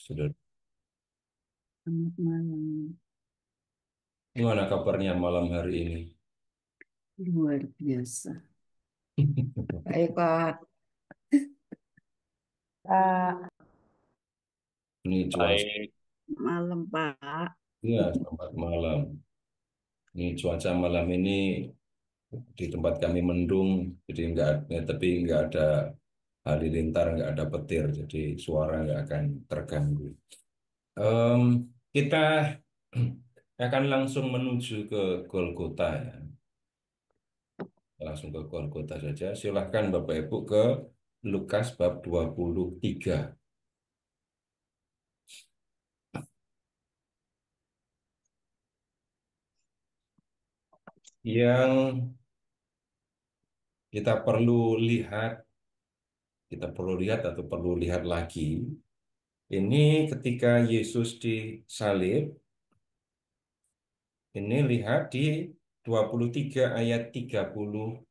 Sudah. Selamat malam. Gimana kabarnya malam hari ini? Luar biasa. Baik, Pak. Pak. Ini cuaca, Baik, Malam, Pak. ya selamat malam. Ini cuaca malam ini di tempat kami mendung, jadi nggak ada, tapi nggak ada halilintar, nggak ada petir, jadi suara nggak akan terganggu. Em, kita akan langsung menuju ke Golgota ya, langsung ke Golgota saja. Silahkan Bapak Ibu ke Lukas bab 23. Yang kita perlu lihat, kita perlu lihat atau perlu lihat lagi. Ini ketika Yesus disalib, ini lihat di 23 ayat 38.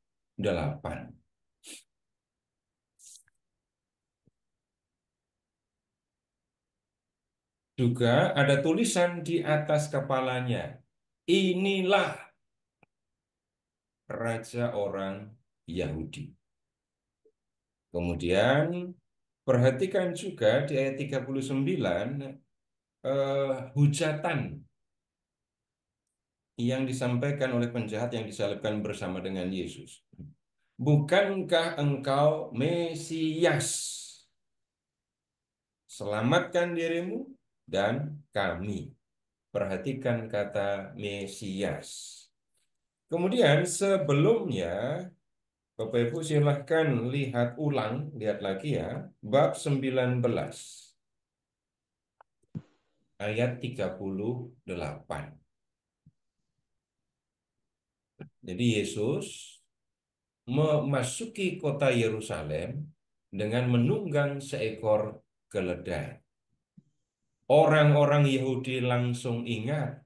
Juga ada tulisan di atas kepalanya, inilah Raja orang Yahudi. Kemudian perhatikan juga di ayat 39, hujatan yang disampaikan oleh penjahat yang disalibkan bersama dengan Yesus. Bukankah engkau Mesias? Selamatkan dirimu dan kami. Perhatikan kata Mesias. Kemudian sebelumnya, Bapak Ibu silahkan lihat ulang, lihat lagi ya, bab 19, ayat 38. Jadi Yesus memasuki kota Yerusalem dengan menunggang seekor keledai. Orang-orang Yahudi langsung ingat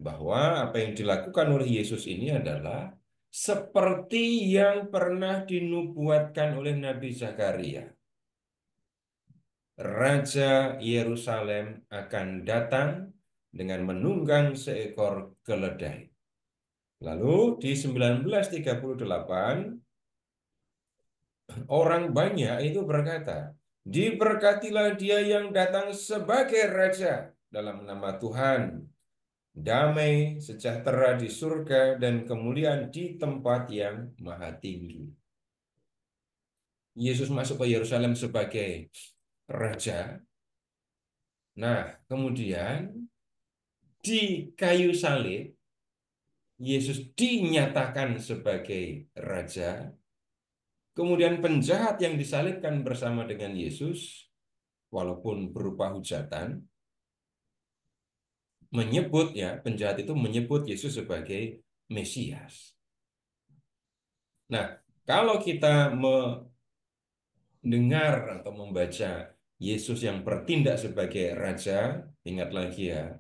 bahwa apa yang dilakukan oleh Yesus ini adalah seperti yang pernah dinubuatkan oleh Nabi Zakaria. Raja Yerusalem akan datang dengan menunggang seekor keledai. Lalu di 1938 orang banyak itu berkata, "Diberkatilah dia yang datang sebagai raja dalam nama Tuhan. Damai sejahtera di surga dan kemuliaan di tempat yang maha tinggi." Yesus masuk ke Yerusalem sebagai raja. Nah, kemudian di kayu salib, Yesus dinyatakan sebagai raja. Kemudian penjahat yang disalibkan bersama dengan Yesus, walaupun berupa hujatan, menyebut ya, penjahat itu menyebut Yesus sebagai Mesias. Nah, kalau kita mendengar atau membaca Yesus yang bertindak sebagai raja, ingat lagi ya,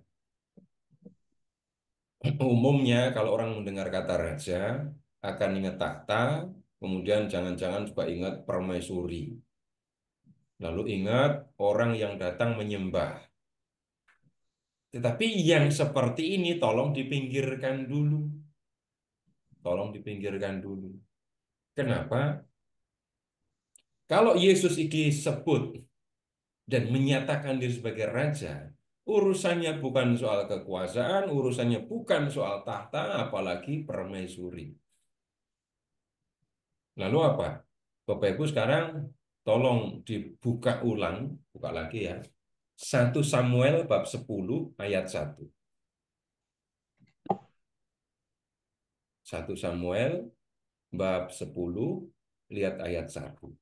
umumnya kalau orang mendengar kata raja akan ingat tahta, kemudian jangan-jangan juga ingat permaisuri. Lalu ingat orang yang datang menyembah. Tetapi yang seperti ini tolong dipinggirkan dulu. Tolong dipinggirkan dulu. Kenapa? Kalau Yesus disebut dan menyatakan diri sebagai raja, urusannya bukan soal kekuasaan, urusannya bukan soal tahta, apalagi permaisuri. Lalu apa? Bapak Ibu sekarang tolong dibuka ulang, buka lagi ya. 1 Samuel bab 10 ayat 1. 1 Samuel bab 10 lihat ayat 1.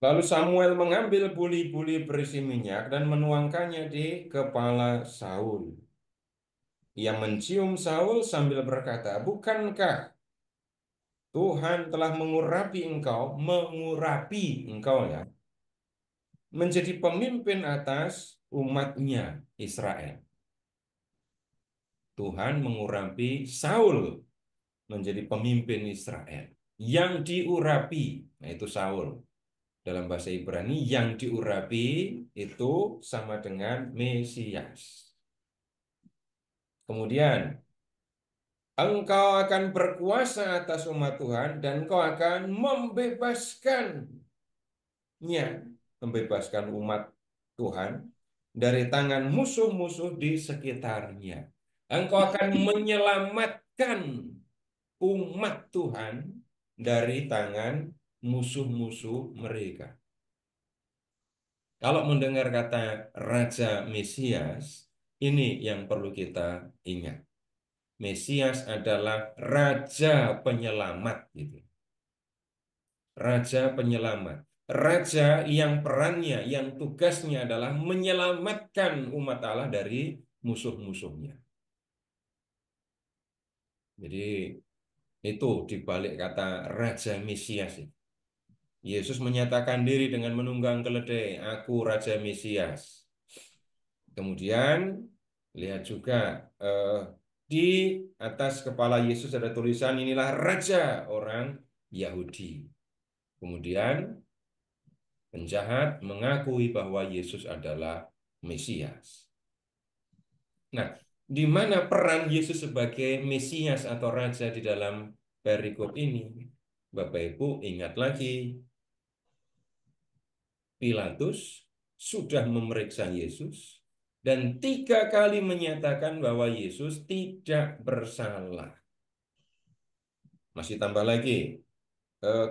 Lalu Samuel mengambil buli-buli berisi minyak dan menuangkannya di kepala Saul. Ia mencium Saul sambil berkata, "Bukankah Tuhan telah mengurapi engkau ya, menjadi pemimpin atas umatnya Israel. Tuhan mengurapi Saul menjadi pemimpin Israel. Yang diurapi, nah itu Saul. Dalam bahasa Ibrani, yang diurapi itu sama dengan Mesias. Kemudian, engkau akan berkuasa atas umat Tuhan dan engkau akan membebaskan umat Tuhan dari tangan musuh-musuh di sekitarnya. Engkau akan menyelamatkan umat Tuhan dari tangan musuh-musuh mereka. Kalau mendengar kata Raja Mesias, ini yang perlu kita ingat. Mesias adalah Raja Penyelamat, gitu. Raja Penyelamat. Raja yang perannya, yang tugasnya adalah menyelamatkan umat Allah dari musuh-musuhnya. Jadi itu dibalik kata Raja Mesias. Yesus menyatakan diri dengan menunggang keledai, "Aku Raja Mesias." Kemudian lihat juga di atas kepala Yesus ada tulisan, "Inilah Raja orang Yahudi." Kemudian penjahat mengakui bahwa Yesus adalah Mesias. Nah, di mana peran Yesus sebagai Mesias atau Raja di dalam perikop ini? Bapak Ibu ingat lagi, Pilatus sudah memeriksa Yesus dan 3 kali menyatakan bahwa Yesus tidak bersalah. Masih tambah lagi,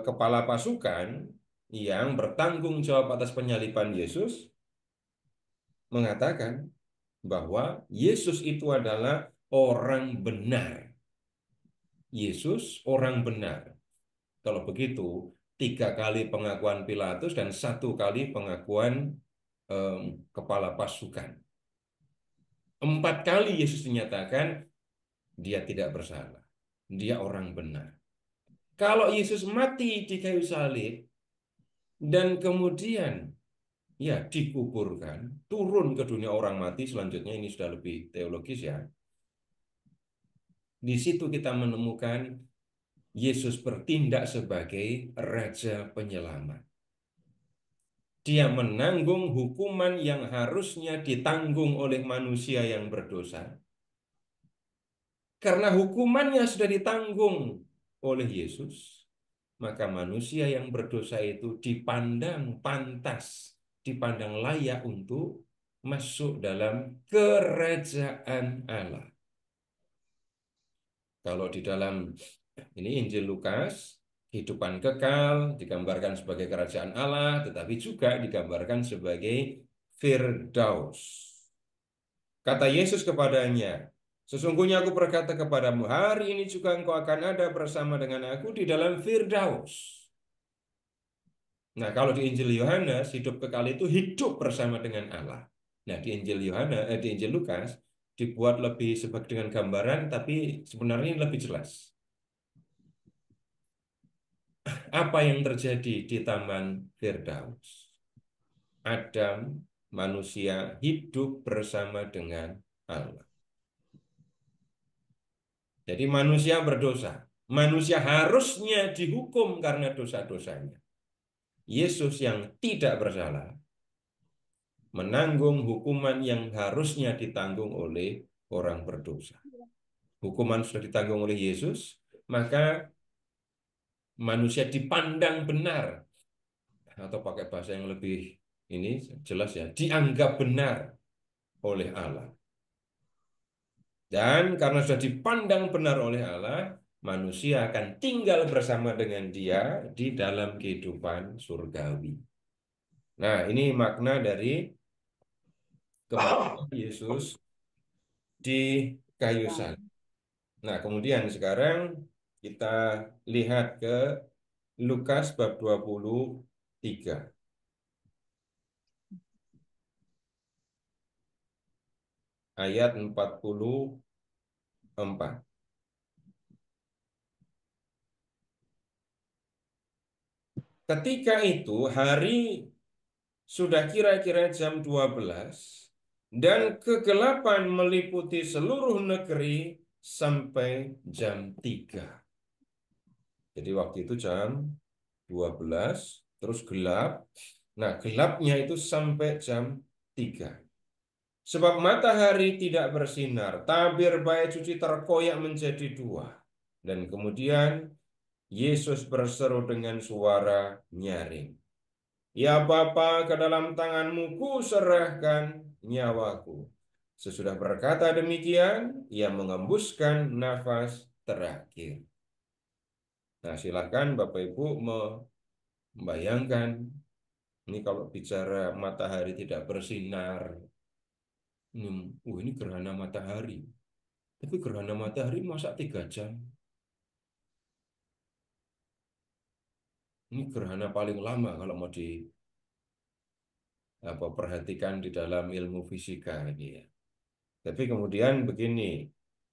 kepala pasukan yang bertanggung jawab atas penyaliban Yesus mengatakan bahwa Yesus itu adalah orang benar. Yesus orang benar. Kalau begitu, 3 kali pengakuan Pilatus dan 1 kali pengakuan kepala pasukan. 4 kali Yesus dinyatakan dia tidak bersalah. Dia orang benar. Kalau Yesus mati di kayu salib dan kemudian ya dikuburkan, turun ke dunia orang mati, selanjutnya ini sudah lebih teologis ya. Di situ kita menemukan Yesus bertindak sebagai Raja Penyelamat. Dia menanggung hukuman yang harusnya ditanggung oleh manusia yang berdosa. Karena hukumannya sudah ditanggung oleh Yesus, maka manusia yang berdosa itu dipandang pantas, dipandang layak untuk masuk dalam kerajaan Allah. Kalau di dalam ini Injil Lukas, kehidupan kekal digambarkan sebagai kerajaan Allah, tetapi juga digambarkan sebagai Firdaus. Kata Yesus kepadanya, "Sesungguhnya aku berkata kepadamu, hari ini juga engkau akan ada bersama dengan aku di dalam Firdaus." Nah, kalau di Injil Yohanes, hidup kekal itu hidup bersama dengan Allah. Nah, di Injil di Injil Lukas dibuat lebih sebagai dengan gambaran, tapi sebenarnya ini lebih jelas. Apa yang terjadi di Taman Firdaus? Adam, manusia hidup bersama dengan Allah. Jadi manusia berdosa. Manusia harusnya dihukum karena dosa-dosanya. Yesus yang tidak bersalah menanggung hukuman yang harusnya ditanggung oleh orang berdosa. Hukuman sudah ditanggung oleh Yesus, maka manusia dipandang benar, atau pakai bahasa yang lebih ini jelas ya, dianggap benar oleh Allah. Dan karena sudah dipandang benar oleh Allah, manusia akan tinggal bersama dengan dia di dalam kehidupan surgawi. Nah, ini makna dari kematian Yesus di kayu salib. Nah, kemudian sekarang kita lihat ke Lukas bab 23 ayat 44. Ketika itu hari sudah kira-kira jam 12 dan kegelapan meliputi seluruh negeri sampai jam 3. Jadi waktu itu jam 12 terus gelap. Nah, gelapnya itu sampai jam 3. Sebab matahari tidak bersinar, tabir bait suci terkoyak menjadi dua. Dan kemudian Yesus berseru dengan suara nyaring. Ya Bapa, ke dalam tanganmu kuserahkan nyawaku. Sesudah berkata demikian, ia mengembuskan nafas terakhir. Nah, silakan Bapak Ibu membayangkan, ini kalau bicara matahari tidak bersinar, ini gerhana matahari. Tapi gerhana matahari masa 3 jam? Ini gerhana paling lama kalau mau perhatikan di dalam ilmu fisika ini ya. Tapi kemudian begini,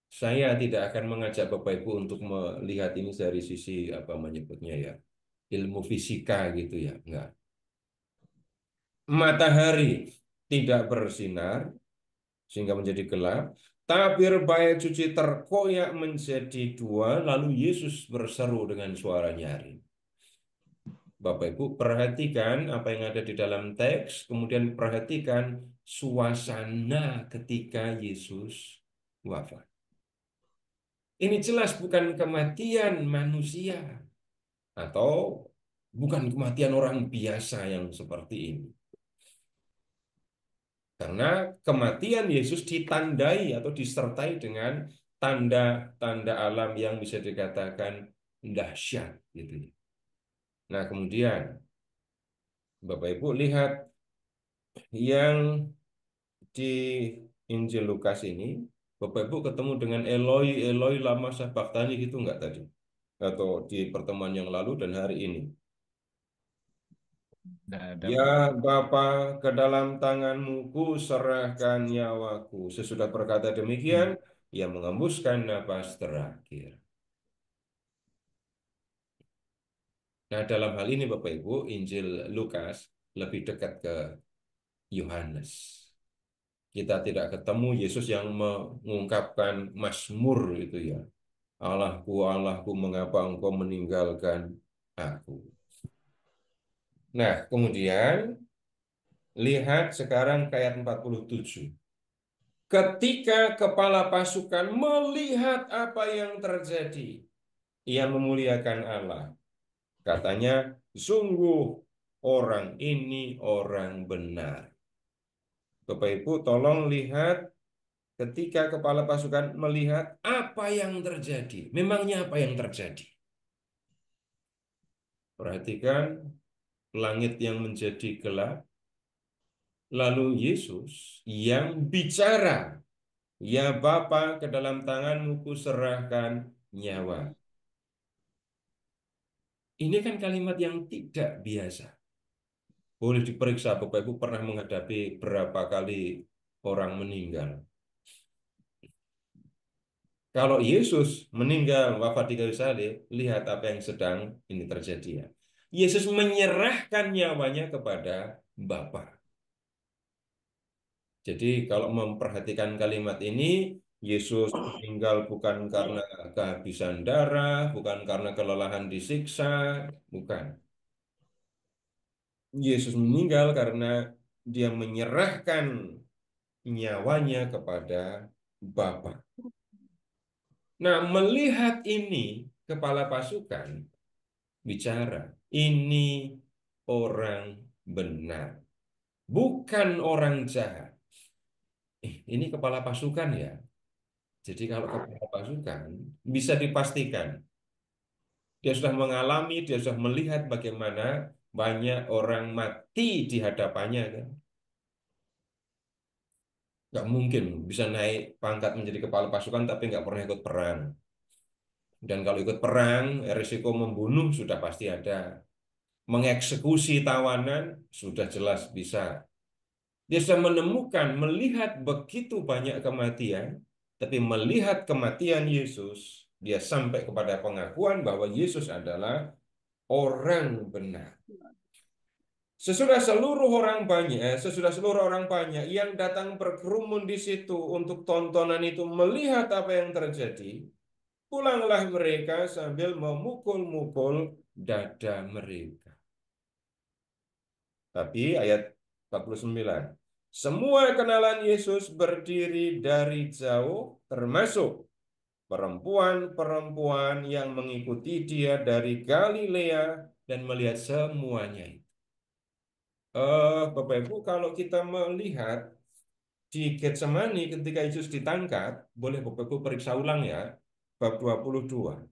saya tidak akan mengajak Bapak Ibu untuk melihat ini dari sisi apa menyebutnya ya, ilmu fisika gitu ya, enggak. Matahari tidak bersinar sehingga menjadi gelap. Tabir bait suci terkoyak menjadi dua, lalu Yesus berseru dengan suara nyaring. Bapak Ibu perhatikan apa yang ada di dalam teks, kemudian perhatikan suasana ketika Yesus wafat. Ini jelas bukan kematian manusia atau bukan kematian orang biasa yang seperti ini. Karena kematian Yesus ditandai atau disertai dengan tanda-tanda alam yang bisa dikatakan dahsyat gitu ya. Nah, kemudian Bapak Ibu lihat yang di Injil Lukas ini, Bapak Ibu ketemu dengan Eloi, Eloi lama sabachthani gitu enggak tadi? Atau di pertemuan yang lalu dan hari ini. Nggak ada, Ya Pak. Bapa, ke dalam tanganmu ku serahkan nyawaku. Sesudah berkata demikian, ia mengembuskan napas terakhir. Nah, dalam hal ini Bapak Ibu, Injil Lukas lebih dekat ke Yohanes. Kita tidak ketemu Yesus yang mengungkapkan mazmur itu ya. Allahku, Allahku, mengapa engkau meninggalkan aku? Nah, kemudian lihat sekarang ke ayat 47. Ketika kepala pasukan melihat apa yang terjadi, ia memuliakan Allah. Katanya, sungguh orang ini orang benar. Bapak Ibu, tolong lihat ketika kepala pasukan melihat apa yang terjadi. Memangnya apa yang terjadi? Perhatikan langit yang menjadi gelap, lalu Yesus yang bicara, ya Bapa, ke dalam tanganmu kuserahkan nyawa. Ini kan kalimat yang tidak biasa. Boleh diperiksa, Bapak Ibu pernah menghadapi berapa kali orang meninggal. Kalau Yesus meninggal wafat di kayu salib, lihat apa yang sedang ini terjadi ya. Yesus menyerahkan nyawanya kepada Bapa. Jadi kalau memperhatikan kalimat ini, Yesus meninggal bukan karena kehabisan darah, bukan karena kelelahan disiksa, bukan. Yesus meninggal karena dia menyerahkan nyawanya kepada Bapa. Nah, melihat ini, kepala pasukan bicara, ini orang benar, bukan orang jahat. Ini kepala pasukan ya. Jadi kalau kepala pasukan bisa dipastikan dia sudah mengalami, dia sudah melihat bagaimana banyak orang mati di hadapannya kan. Nggak mungkin bisa naik pangkat menjadi kepala pasukan tapi nggak pernah ikut perang. Dan kalau ikut perang, risiko membunuh sudah pasti ada. Mengeksekusi tawanan sudah jelas bisa. Dia sudah menemukan, melihat begitu banyak kematian, tapi melihat kematian Yesus, dia sampai kepada pengakuan bahwa Yesus adalah orang benar. Sesudah seluruh orang banyak yang datang berkerumun di situ untuk tontonan itu melihat apa yang terjadi, pulanglah mereka sambil memukul-mukul dada mereka. Tapi ayat 49. Semua kenalan Yesus berdiri dari jauh, termasuk perempuan-perempuan yang mengikuti dia dari Galilea dan melihat semuanya itu. Bapak Ibu, kalau kita melihat di Getsemani ketika Yesus ditangkap, boleh Bapak Ibu periksa ulang ya, bab 22,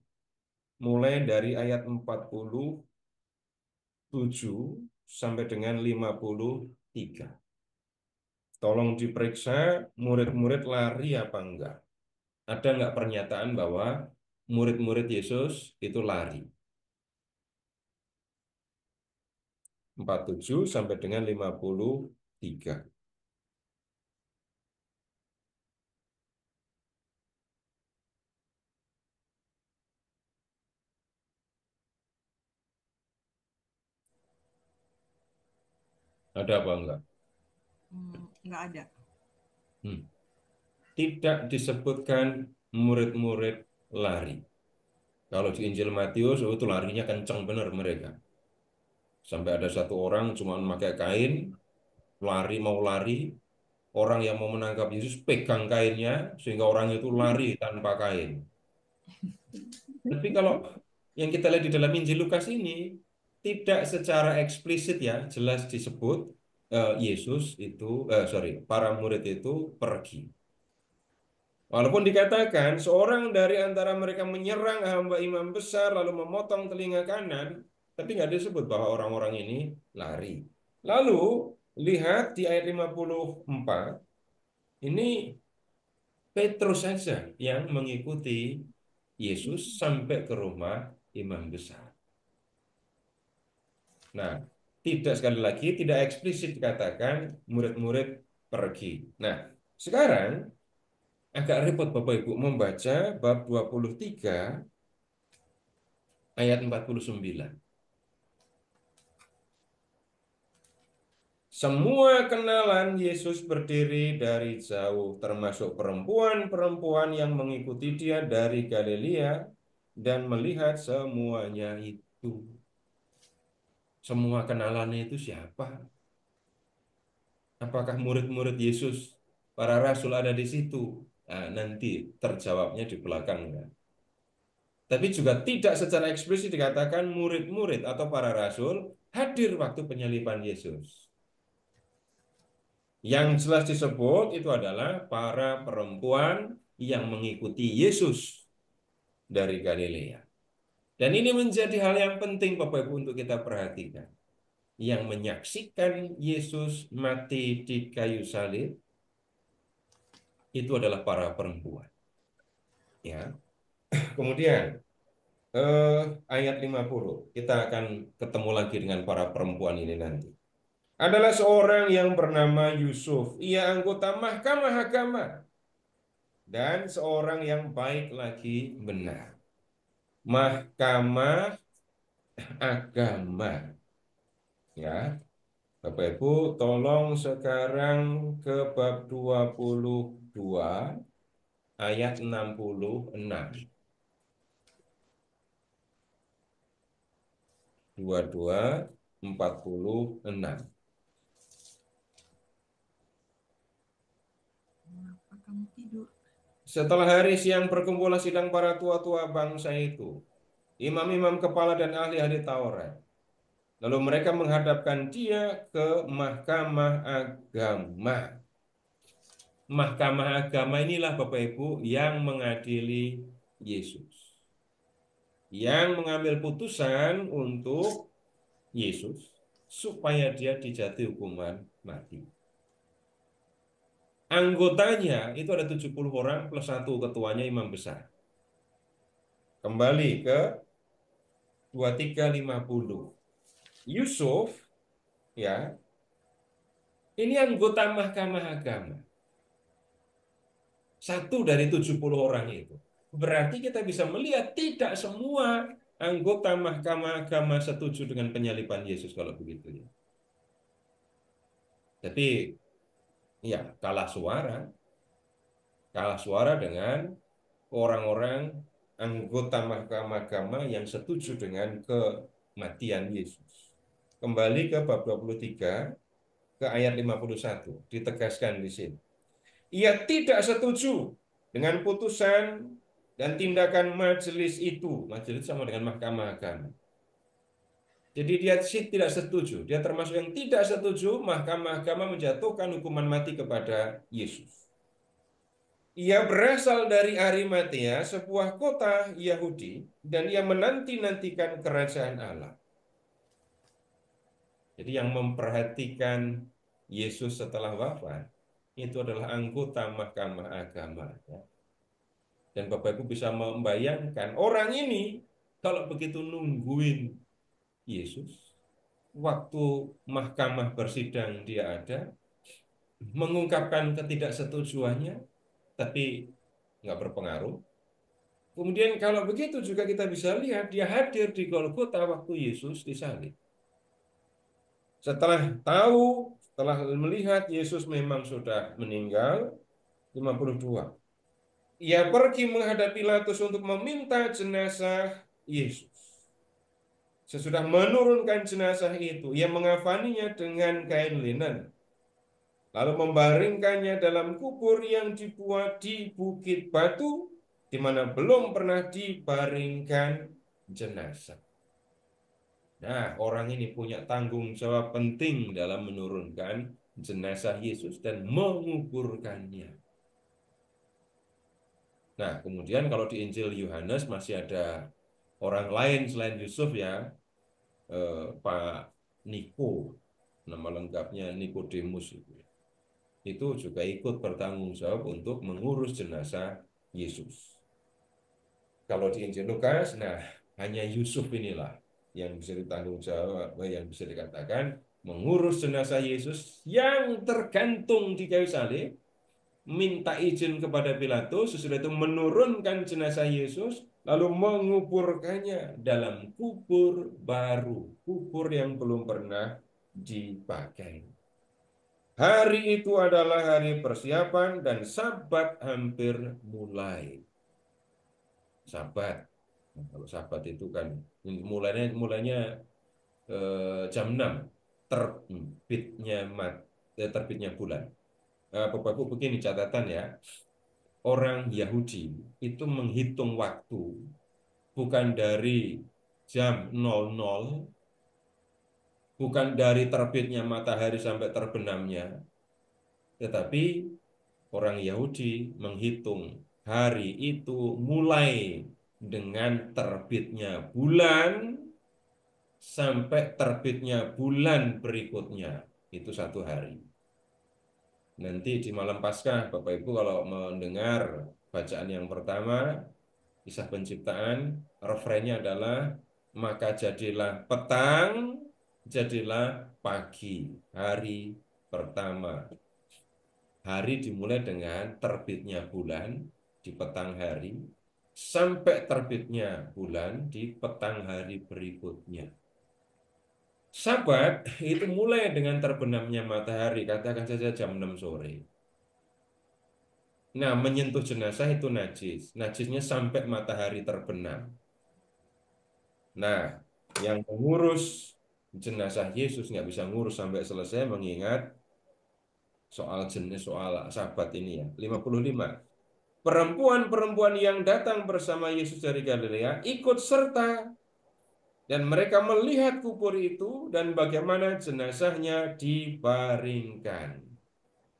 mulai dari ayat 47 sampai dengan 53. Tolong diperiksa murid-murid lari apa enggak. Ada enggak pernyataan bahwa murid-murid Yesus itu lari? 47 sampai dengan 53. Ada apa enggak? Nggak ada. Hmm. Tidak disebutkan murid-murid lari. Kalau di Injil Matius, itu larinya kencang benar mereka. Sampai ada satu orang cuma memakai kain, lari mau lari, orang yang mau menangkap Yesus pegang kainnya, sehingga orang itu lari tanpa kain. Tapi kalau yang kita lihat di dalam Injil Lukas ini, tidak secara eksplisit ya, jelas disebut Yesus itu, para murid itu pergi. Walaupun dikatakan seorang dari antara mereka menyerang hamba imam besar lalu memotong telinga kanan, tapi nggak disebut bahwa orang-orang ini lari. Lalu lihat di ayat 54, ini Petrus saja yang mengikuti Yesus sampai ke rumah imam besar. Nah, tidak sekali lagi tidak eksplisit dikatakan murid-murid pergi. Nah, sekarang agak repot Bapak Ibu membaca bab 23 ayat 49. Semua kenalan Yesus berdiri dari jauh, termasuk perempuan-perempuan yang mengikuti dia dari Galilea dan melihat semuanya itu. Semua kenalannya itu siapa? Apakah murid-murid Yesus, para rasul ada di situ? Nah, nanti terjawabnya di belakangnya. Tapi juga tidak secara eksplisit dikatakan murid-murid atau para rasul hadir waktu penyaliban Yesus. Yang jelas disebut itu adalah para perempuan yang mengikuti Yesus dari Galilea. Dan ini menjadi hal yang penting Bapak Ibu untuk kita perhatikan. Yang menyaksikan Yesus mati di kayu salib itu adalah para perempuan. Ya. Kemudian ayat 50, kita akan ketemu lagi dengan para perempuan ini nanti. Adalah seorang yang bernama Yusuf. Ia anggota Mahkamah Agama dan seorang yang baik lagi benar. Mahkamah Agama. Ya, Bapak Ibu, tolong sekarang ke bab 22 ayat 66. 22:46. Kenapa kamu tidur? Setelah hari siang berkumpullah sidang para tua-tua bangsa itu, imam-imam kepala dan ahli-ahli Taurat. Lalu mereka menghadapkan dia ke mahkamah agama. Mahkamah agama inilah Bapak Ibu yang mengadili Yesus. Yang mengambil putusan untuk Yesus supaya dia dijatuhi hukuman mati. Anggotanya itu ada 70 orang plus satu ketuanya imam besar. Kembali ke 2350. Yusuf, ya, ini anggota Mahkamah Agama. Satu dari 70 orang itu. Berarti kita bisa melihat tidak semua anggota Mahkamah Agama setuju dengan penyaliban Yesus kalau begitu ya. Tapi ya kalah suara dengan orang-orang anggota Mahkamah Agama yang setuju dengan kematian Yesus. Kembali ke bab 23 ke ayat 51 ditegaskan di sini. Ia tidak setuju dengan putusan dan tindakan majelis itu. Majelis sama dengan Mahkamah Agama. Jadi dia tidak setuju. Dia termasuk yang tidak setuju Mahkamah Agama menjatuhkan hukuman mati kepada Yesus. Ia berasal dari Arimatea, sebuah kota Yahudi, dan ia menanti-nantikan kerajaan Allah. Jadi yang memperhatikan Yesus setelah wafat, itu adalah anggota Mahkamah Agama. Ya. Dan Bapak Ibu bisa membayangkan orang ini kalau begitu nungguin Yesus, waktu mahkamah bersidang dia ada, mengungkapkan ketidaksetujuannya, tapi nggak berpengaruh. Kemudian kalau begitu juga kita bisa lihat dia hadir di Golgota waktu Yesus disalib. Setelah melihat Yesus memang sudah meninggal, 52. Ia pergi menghadap Pilatus untuk meminta jenazah Yesus. Sesudah menurunkan jenazah itu, ia mengafaninya dengan kain linen, lalu membaringkannya dalam kubur yang dibuat di bukit batu, di mana belum pernah dibaringkan jenazah. Nah, orang ini punya tanggung jawab penting dalam menurunkan jenazah Yesus dan menguburkannya. Nah, kemudian kalau di Injil Yohanes masih ada orang lain selain Yusuf ya, Pak Niko, nama lengkapnya Nikodemus itu juga ikut bertanggung jawab untuk mengurus jenazah Yesus. Kalau di Injil Lukas, nah hanya Yusuf inilah yang bisa ditanggung jawab, yang bisa dikatakan mengurus jenazah Yesus yang tergantung di kayu salib, minta izin kepada Pilatus, sesudah itu menurunkan jenazah Yesus, lalu menguburkannya dalam kubur baru, kubur yang belum pernah dipakai. Hari itu adalah hari persiapan dan Sabat hampir mulai. Sabat, nah, kalau Sabat itu kan mulainya jam 6 terbitnya bulan. Bapak-Ibu begini catatan ya. Orang Yahudi itu menghitung waktu bukan dari jam 00, bukan dari terbitnya matahari sampai terbenamnya, tetapi orang Yahudi menghitung hari itu mulai dengan terbitnya bulan sampai terbitnya bulan berikutnya. Itu 1 hari. Nanti di malam Paskah, Bapak Ibu kalau mendengar bacaan yang pertama, kisah penciptaan, refrennya adalah maka jadilah petang, jadilah pagi, hari pertama. Hari dimulai dengan terbitnya bulan di petang hari, sampai terbitnya bulan di petang hari berikutnya. Sabat itu mulai dengan terbenamnya matahari, katakan saja jam 6 sore. Nah, menyentuh jenazah itu najis. Najisnya sampai matahari terbenam. Nah, yang mengurus jenazah Yesus nggak bisa ngurus sampai selesai mengingat soal jenis soal Sabat ini ya. 55. Perempuan-perempuan yang datang bersama Yesus dari Galilea ikut serta dan mereka melihat kubur itu dan bagaimana jenazahnya dibaringkan.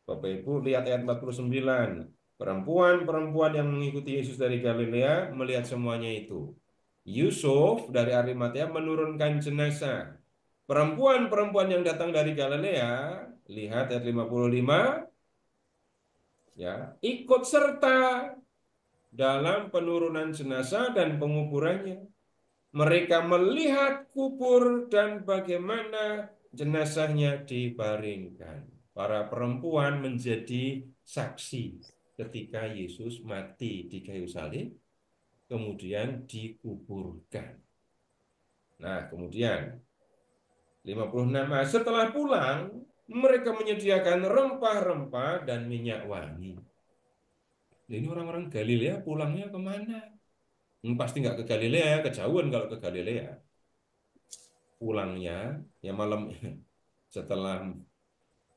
Bapak Ibu lihat ayat 49. Perempuan-perempuan yang mengikuti Yesus dari Galilea melihat semuanya itu. Yusuf dari Arimatea menurunkan jenazah. Perempuan-perempuan yang datang dari Galilea, lihat ayat 55, ya, ikut serta dalam penurunan jenazah dan penguburannya. Mereka melihat kubur dan bagaimana jenazahnya dibaringkan. Para perempuan menjadi saksi ketika Yesus mati di kayu salib, kemudian dikuburkan. Nah, kemudian 56. Nah, setelah pulang, mereka menyediakan rempah-rempah dan minyak wangi. Ini orang-orang Galilea pulangnya kemana? Pasti nggak ke Galilea, kejauhan kalau ke Galilea. Pulangnya, ya malam setelah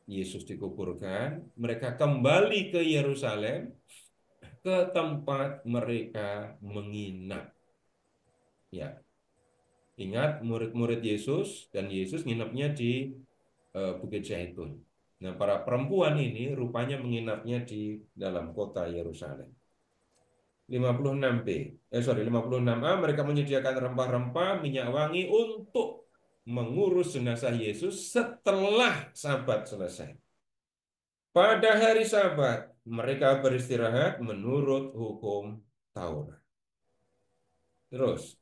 Yesus dikuburkan, mereka kembali ke Yerusalem, ke tempat mereka menginap. Ya, ingat murid-murid Yesus dan Yesus nginapnya di Bukit Zaitun. Nah, para perempuan ini rupanya menginapnya di dalam kota Yerusalem. 56b, 56a, mereka menyediakan rempah-rempah, minyak wangi untuk mengurus jenazah Yesus setelah Sabat selesai. Pada hari Sabat, mereka beristirahat menurut hukum Taurat. Terus,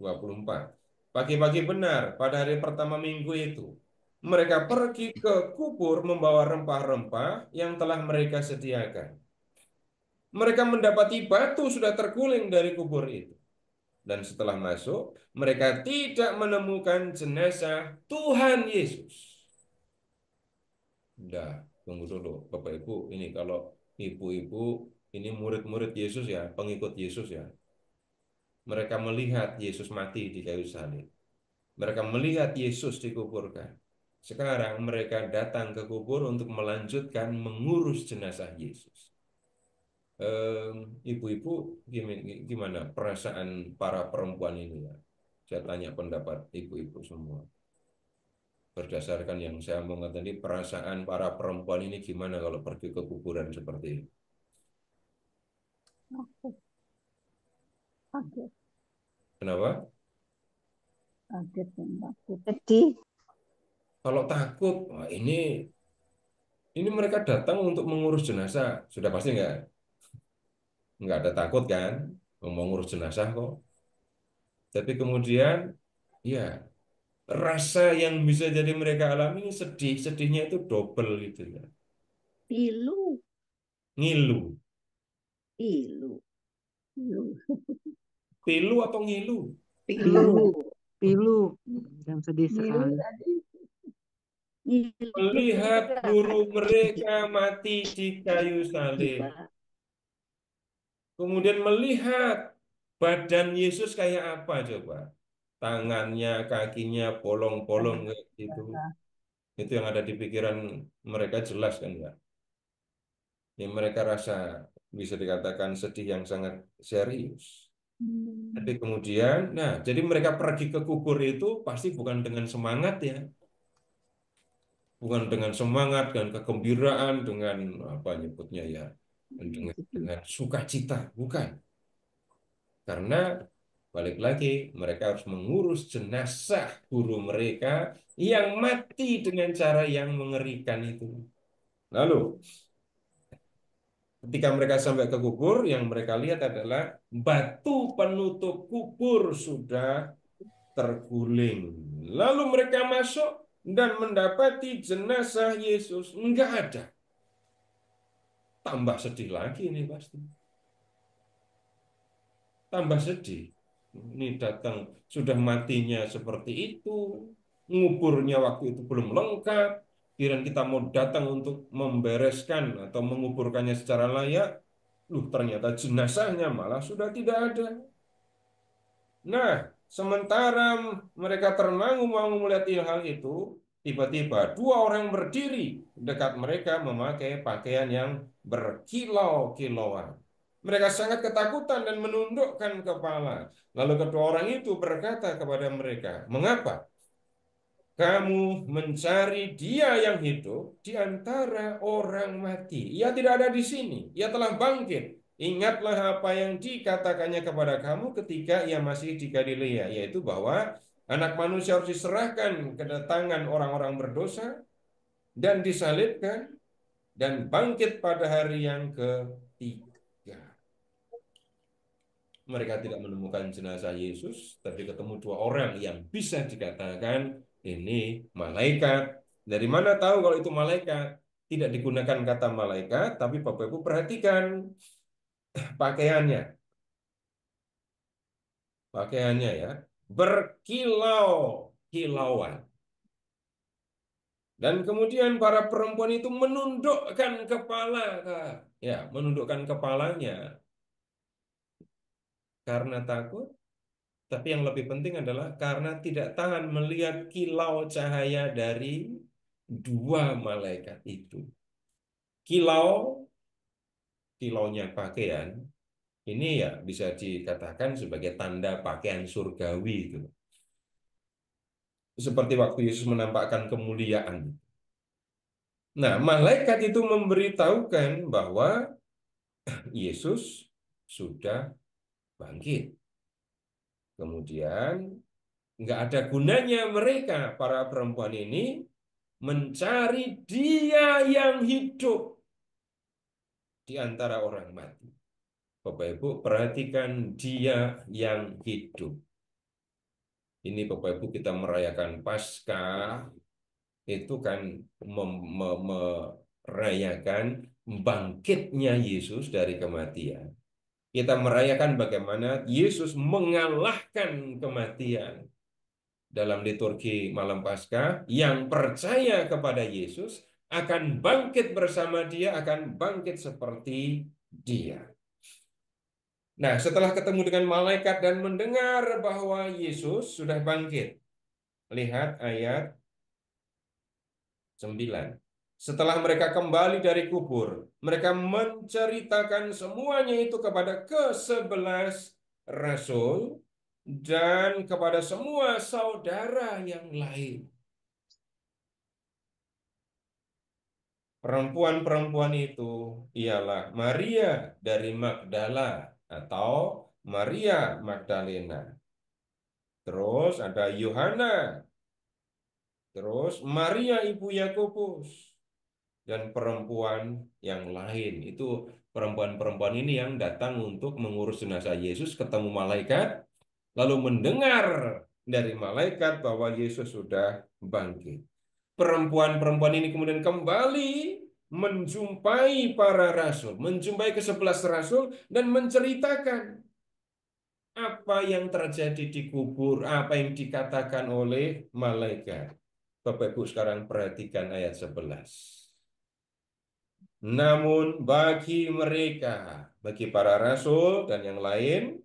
24. Pagi-pagi benar, pada hari pertama minggu itu, mereka pergi ke kubur membawa rempah-rempah yang telah mereka sediakan. Mereka mendapati batu sudah terguling dari kubur itu. Dan setelah masuk, mereka tidak menemukan jenazah Tuhan Yesus. Udah, tunggu dulu, Bapak Ibu. Ini kalau ibu-ibu, ini murid-murid Yesus ya, pengikut Yesus ya. Mereka melihat Yesus mati di kayu salib. Mereka melihat Yesus dikuburkan. Sekarang mereka datang ke kubur untuk melanjutkan mengurus jenazah Yesus. Ibu-ibu, gimana perasaan para perempuan ini ya? Saya tanya pendapat ibu-ibu semua. Berdasarkan yang saya omongkan tadi, perasaan para perempuan ini gimana kalau pergi ke kuburan seperti ini? Kaget, Kenapa? kaget dan takut. Sedih. Kalau takut, wah ini mereka datang untuk mengurus jenazah. Sudah pasti nggak ada takut kan? Mau ngurus jenazah kok. Tapi kemudian, ya rasa yang bisa jadi mereka alami ini sedih. Sedihnya itu double gitu ya. Pilu, Ngilu. pilu, pilu, Pilu atau ngilu? pilu, Pilu dan sedih pilu sekali. tadi. Pilu Melihat guru tadi. mereka mati di kayu salib. Pak. Kemudian melihat badan Yesus kayak apa coba? Tangannya, kakinya, bolong-bolong kayak gitu. Itu yang ada di pikiran mereka jelas kan enggak? Yang mereka rasa bisa dikatakan sedih yang sangat serius. Tapi kemudian, nah, jadi mereka pergi ke kubur itu pasti bukan dengan semangat ya. Bukan dengan semangat, dengan kegembiraan, dengan apa nyebutnya ya, dengan sukacita, bukan. Karena balik lagi, mereka harus mengurus jenazah guru mereka yang mati dengan cara yang mengerikan itu. Lalu, ketika mereka sampai ke kubur, yang mereka lihat adalah batu penutup kubur sudah terguling. Lalu mereka masuk dan mendapati jenazah Yesus enggak ada. Tambah sedih lagi ini pasti. Tambah sedih. Ini datang sudah matinya seperti itu, nguburnya waktu itu belum lengkap. Kira kita mau datang untuk membereskan atau menguburkannya secara layak, ternyata jenazahnya malah sudah tidak ada. Nah, sementara mereka termangu-mangu melihat hal itu, tiba-tiba dua orang berdiri dekat mereka memakai pakaian yang berkilau-kilauan. Mereka sangat ketakutan dan menundukkan kepala. Lalu kedua orang itu berkata kepada mereka, "Mengapa kamu mencari dia yang hidup di antara orang mati? Ia tidak ada di sini. Ia telah bangkit. Ingatlah apa yang dikatakannya kepada kamu ketika ia masih di Galilea, yaitu bahwa Anak Manusia harus diserahkan ke tangan orang-orang berdosa dan disalibkan dan bangkit pada hari yang ketiga." Mereka tidak menemukan jenazah Yesus, tapi ketemu dua orang yang bisa dikatakan ini malaikat. Dari mana tahu kalau itu malaikat? Tidak digunakan kata malaikat, tapi Bapak Ibu perhatikan pakaiannya. Pakaiannya ya. berkilau-kilauan. Dan kemudian para perempuan itu menundukkan kepala, Kak. Ya, menundukkan kepalanya karena takut. Tapi yang lebih penting adalah karena tidak tahan melihat kilau cahaya dari dua malaikat itu. Kilau, kilaunya pakaian, ini ya bisa dikatakan sebagai tanda pakaian surgawi itu. Seperti waktu Yesus menampakkan kemuliaan. Nah, malaikat itu memberitahukan bahwa Yesus sudah bangkit. Kemudian nggak ada gunanya mereka, para perempuan ini, mencari Dia yang hidup di antara orang mati. Bapak Ibu, perhatikan Dia yang hidup. Ini Bapak Ibu, kita merayakan Paskah, itu kan merayakan bangkitnya Yesus dari kematian. Kita merayakan bagaimana Yesus mengalahkan kematian. Dalam liturgi malam Paskah, yang percaya kepada Yesus akan bangkit bersama Dia, akan bangkit seperti Dia. Nah, setelah ketemu dengan malaikat dan mendengar bahwa Yesus sudah bangkit, lihat ayat 9. Setelah mereka kembali dari kubur, mereka menceritakan semuanya itu kepada ke-11 rasul dan kepada semua saudara yang lain. Perempuan-perempuan itu ialah Maria dari Magdala atau Maria Magdalena. Terus ada Yohana. Terus Maria ibu Yakobus. Dan perempuan yang lain. Itu perempuan-perempuan ini yang datang untuk mengurus jenazah Yesus, ketemu malaikat, lalu mendengar dari malaikat bahwa Yesus sudah bangkit. Perempuan-perempuan ini kemudian kembali menjumpai para rasul, menjumpai ke-11 rasul dan menceritakan apa yang terjadi di kubur, apa yang dikatakan oleh malaikat. Bapak Ibu sekarang perhatikan ayat 11. Namun bagi mereka, bagi para rasul dan yang lain,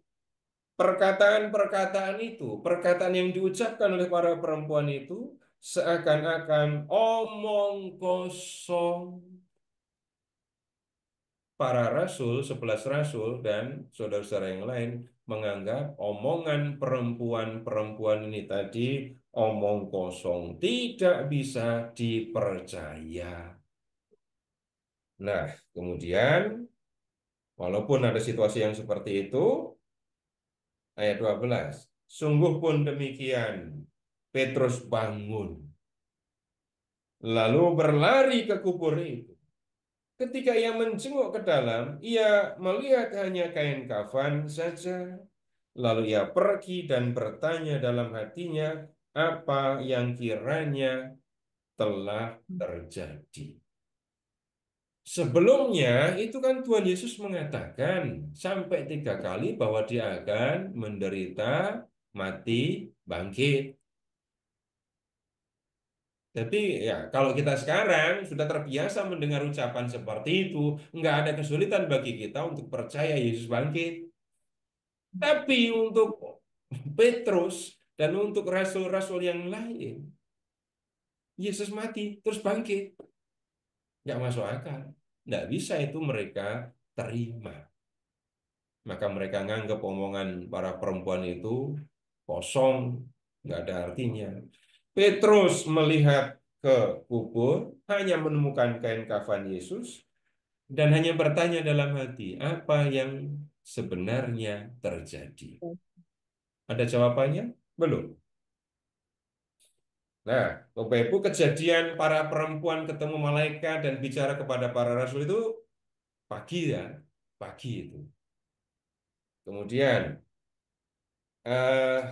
perkataan-perkataan itu, perkataan yang diucapkan oleh para perempuan itu, seakan-akan omong kosong. Para rasul, 11 rasul, dan saudara-saudara yang lain menganggap omongan perempuan-perempuan ini tadi omong kosong, tidak bisa dipercaya. Nah, kemudian walaupun ada situasi yang seperti itu, ayat 12, sungguh pun demikian, Petrus bangun, lalu berlari ke kubur itu. Ketika ia menjenguk ke dalam, ia melihat hanya kain kafan saja. Lalu ia pergi dan bertanya dalam hatinya apa yang kiranya telah terjadi. Sebelumnya itu kan Tuhan Yesus mengatakan sampai 3 kali bahwa Dia akan menderita, mati, bangkit. Tapi ya kalau kita sekarang sudah terbiasa mendengar ucapan seperti itu, nggak ada kesulitan bagi kita untuk percaya Yesus bangkit. Tapi untuk Petrus dan untuk rasul-rasul yang lain, Yesus mati terus bangkit. Nggak masuk akal. Nggak bisa itu mereka terima. Maka mereka nganggap omongan para perempuan itu kosong, nggak ada artinya. Petrus melihat ke kubur, hanya menemukan kain kafan Yesus, dan hanya bertanya dalam hati, apa yang sebenarnya terjadi? Ada jawabannya? Belum. Nah, Bapak Ibu, kejadian para perempuan ketemu malaikat dan bicara kepada para rasul itu pagi ya, pagi itu. Kemudian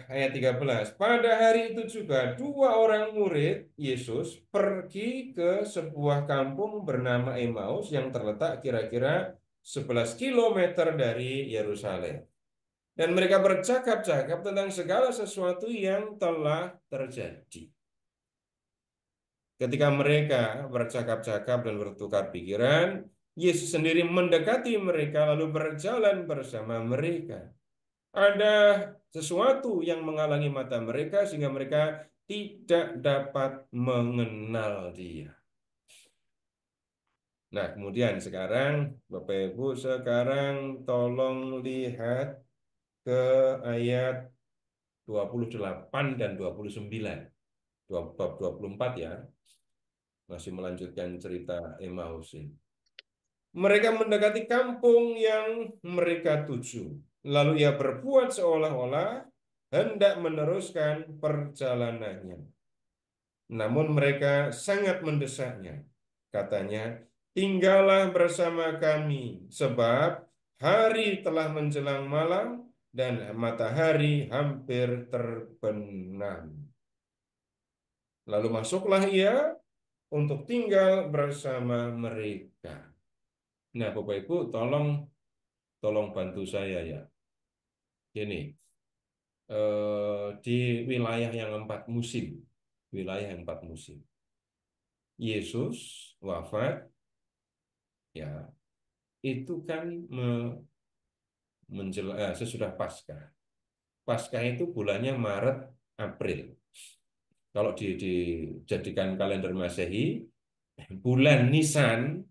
ayat 13. Pada hari itu juga dua orang murid Yesus pergi ke sebuah kampung bernama Emmaus yang terletak kira-kira 11 kilometer dari Yerusalem. Dan mereka bercakap-cakap tentang segala sesuatu yang telah terjadi. Ketika mereka bercakap-cakap dan bertukar pikiran, Yesus sendiri mendekati mereka lalu berjalan bersama mereka. Ada sesuatu yang menghalangi mata mereka sehingga mereka tidak dapat mengenal Dia. Nah, kemudian sekarang Bapak Ibu, sekarang tolong lihat ke ayat 28 dan 29. Bab 24 ya. Masih melanjutkan cerita Emmaus ini. Mereka mendekati kampung yang mereka tuju. Lalu ia berbuat seolah-olah hendak meneruskan perjalanannya. Namun mereka sangat mendesaknya. Katanya, tinggallah bersama kami, sebab hari telah menjelang malam dan matahari hampir terbenam. Lalu masuklah ia untuk tinggal bersama mereka. Nah, Bapak Ibu, tolong bantu saya ya. Ini di wilayah yang 4 musim, wilayah yang 4 musim. Yesus wafat, ya, itu kan sesudah Paskah. Paskah itu bulannya Maret, April. Kalau dijadikan kalender Masehi, bulan Nisan,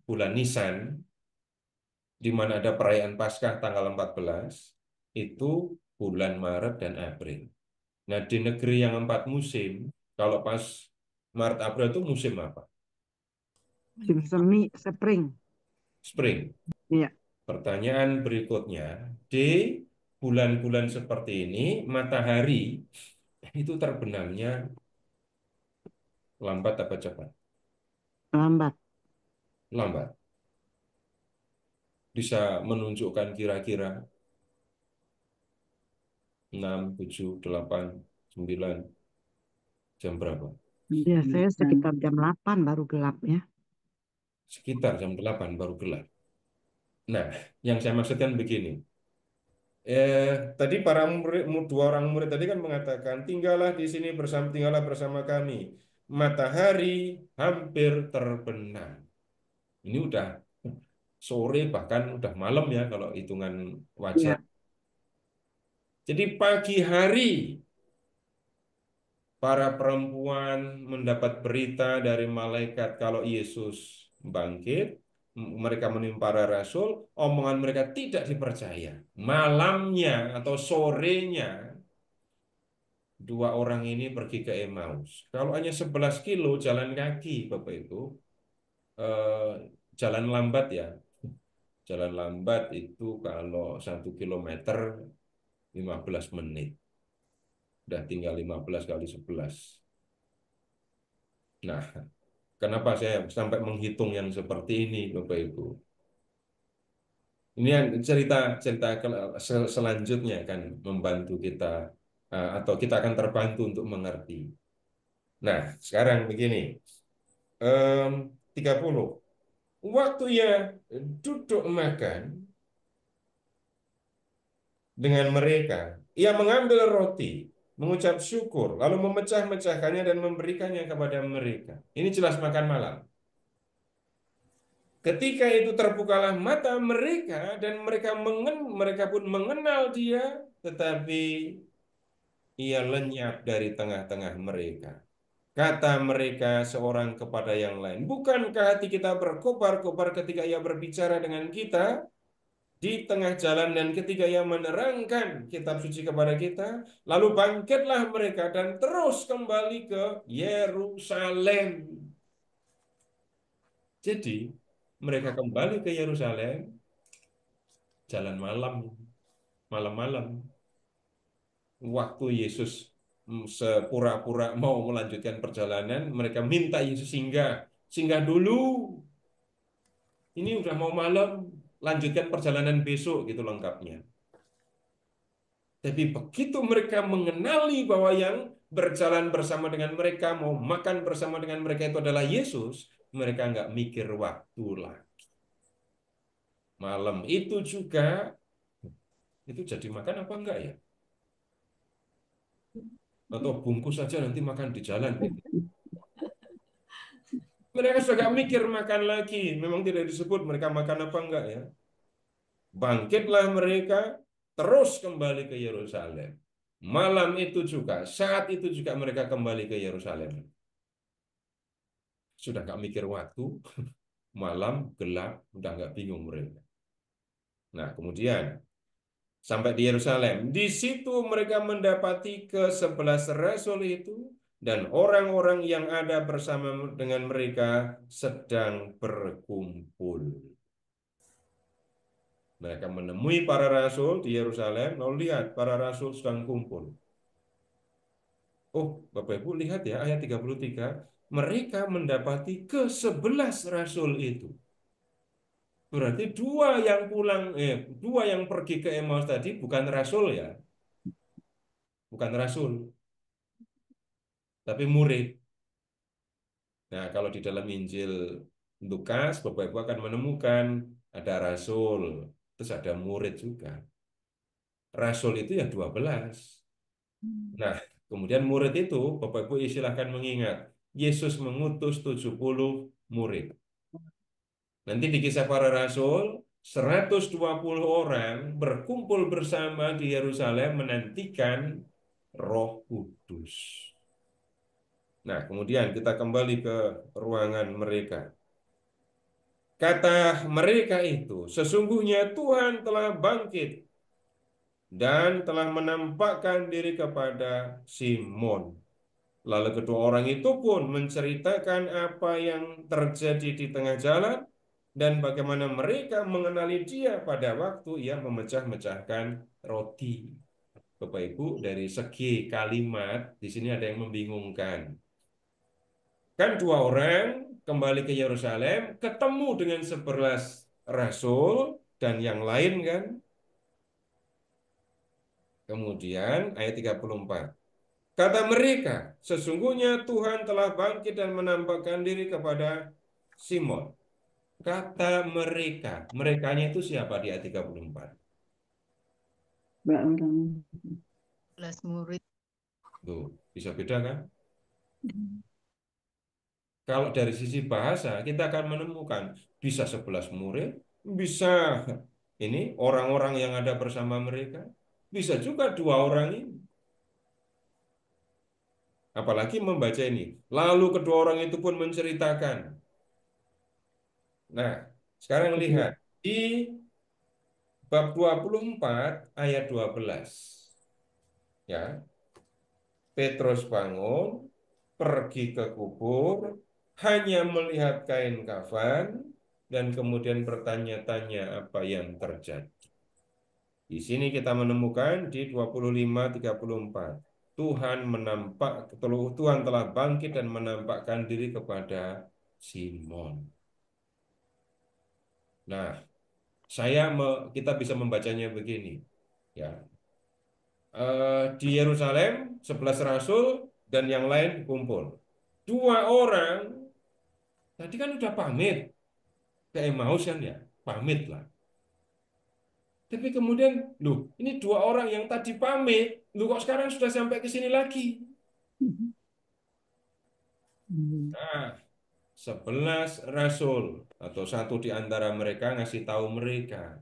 di mana ada perayaan Paskah tanggal 14, itu bulan Maret dan April. Nah, di negeri yang 4 musim, kalau pas Maret April itu musim apa? Musim semi, spring. Spring. Iya, Pertanyaan berikutnya, di bulan-bulan seperti ini, matahari itu terbenamnya lambat apa cepat? lambat. Lambat. Bisa menunjukkan kira-kira 6, 7, 8, 9, jam berapa? Biasanya sekitar jam 8 baru gelap ya. Sekitar jam 8 baru gelap. Nah, yang saya maksudkan begini. Tadi dua orang murid tadi kan mengatakan, tinggallah bersama kami. Matahari hampir terbenam. Ini udah sore, bahkan udah malam ya kalau hitungan wajar. Iya, Jadi pagi hari para perempuan mendapat berita dari malaikat kalau Yesus bangkit. Mereka menimpa para rasul, omongan mereka tidak dipercaya. Malamnya atau sorenya, dua orang ini pergi ke Emmaus. Kalau hanya 11 kilo jalan kaki, Bapak Ibu, eh, jalan lambat ya. Jalan lambat itu kalau 1 kilometer 15 menit. Udah tinggal 15 kali 11. Nah, kenapa saya sampai menghitung yang seperti ini, Bapak Ibu? Ini yang cerita selanjutnya akan membantu kita, atau kita akan terbantu untuk mengerti. Nah, sekarang begini, 30. Waktu ia duduk makan dengan mereka, ia mengambil roti, mengucap syukur, lalu memecah-mecahkannya dan memberikannya kepada mereka. Ini jelas makan malam. Ketika itu terbukalah mata mereka dan mereka pun mengenal dia, tetapi ia lenyap dari tengah-tengah mereka. Kata mereka seorang kepada yang lain, bukankah hati kita berkobar-kobar ketika ia berbicara dengan kita di tengah jalan dan ketika ia menerangkan kitab suci kepada kita? Lalu bangkitlah mereka dan terus kembali ke Yerusalem. Jadi mereka kembali ke Yerusalem jalan malam, malam-malam. Waktu Yesus sepura-pura mau melanjutkan perjalanan, mereka minta Yesus singgah. Singgah dulu. Ini udah mau malam, lanjutkan perjalanan besok gitu lengkapnya. Tapi begitu mereka mengenali bahwa yang berjalan bersama dengan mereka, mau makan bersama dengan mereka itu adalah Yesus, mereka nggak mikir waktu lah. Malam itu juga itu jadi makan apa enggak ya? Atau bungkus saja nanti makan di jalan gitu. Mereka sudah gak mikir makan lagi. Memang tidak disebut mereka makan apa enggak ya. Bangkitlah mereka, terus kembali ke Yerusalem. Malam itu juga, saat itu juga mereka kembali ke Yerusalem. Sudah gak mikir waktu, malam gelap, udah gak bingung mereka. Nah, kemudian sampai di Yerusalem. Di situ mereka mendapati ke-11 rasul itu dan orang-orang yang ada bersama dengan mereka sedang berkumpul. Mereka menemui para rasul di Yerusalem, lalu lihat para rasul sedang kumpul. Oh, Bapak Ibu lihat ya ayat 33, mereka mendapati ke-11 rasul itu. Berarti dua yang pergi ke Emmaus tadi bukan rasul ya, bukan rasul, tapi murid. Nah, kalau di dalam Injil Lukas, Bapak Ibu akan menemukan ada rasul, terus ada murid juga. Rasul itu ya 12. Nah, kemudian murid itu, Bapak Ibu silahkan mengingat, Yesus mengutus 70 murid. Nanti di Kisah Para Rasul, 120 orang berkumpul bersama di Yerusalem menantikan Roh Kudus. Nah, kemudian kita kembali ke ruangan mereka. Kata mereka itu, sesungguhnya Tuhan telah bangkit dan telah menampakkan diri kepada Simon. Lalu kedua orang itu pun menceritakan apa yang terjadi di tengah jalan dan bagaimana mereka mengenali dia pada waktu ia memecah-mecahkan roti. Bapak Ibu, dari segi kalimat di sini ada yang membingungkan. Kan dua orang kembali ke Yerusalem, ketemu dengan 11 rasul dan yang lain kan. Kemudian ayat 34. Kata mereka, sesungguhnya Tuhan telah bangkit dan menampakkan diri kepada Simon. Kata mereka, merekanya itu siapa di ayat 34? Mbak orang. 11 murid. Tuh, bisa beda kan? Kalau dari sisi bahasa, kita akan menemukan bisa 11 murid, bisa ini orang-orang yang ada bersama mereka, bisa juga dua orang ini. Apalagi membaca ini. Lalu kedua orang itu pun menceritakan. Nah, sekarang lihat di bab 24 ayat 12. Ya, Petrus bangun, pergi ke kubur, hanya melihat kain kafan, dan kemudian bertanya-tanya apa yang terjadi. Di sini kita menemukan di 25-34. Tuhan telah bangkit dan menampakkan diri kepada Simon. Nah, kita bisa membacanya begini, ya. Di Yerusalem 11 rasul dan yang lain kumpul. Dua orang tadi kan udah pamit ke Emmaus kan ya, pamit lah. Tapi kemudian, loh, ini dua orang yang tadi pamit, loh kok sekarang sudah sampai ke sini lagi? Nah, 11 rasul atau satu di antara mereka ngasih tahu mereka,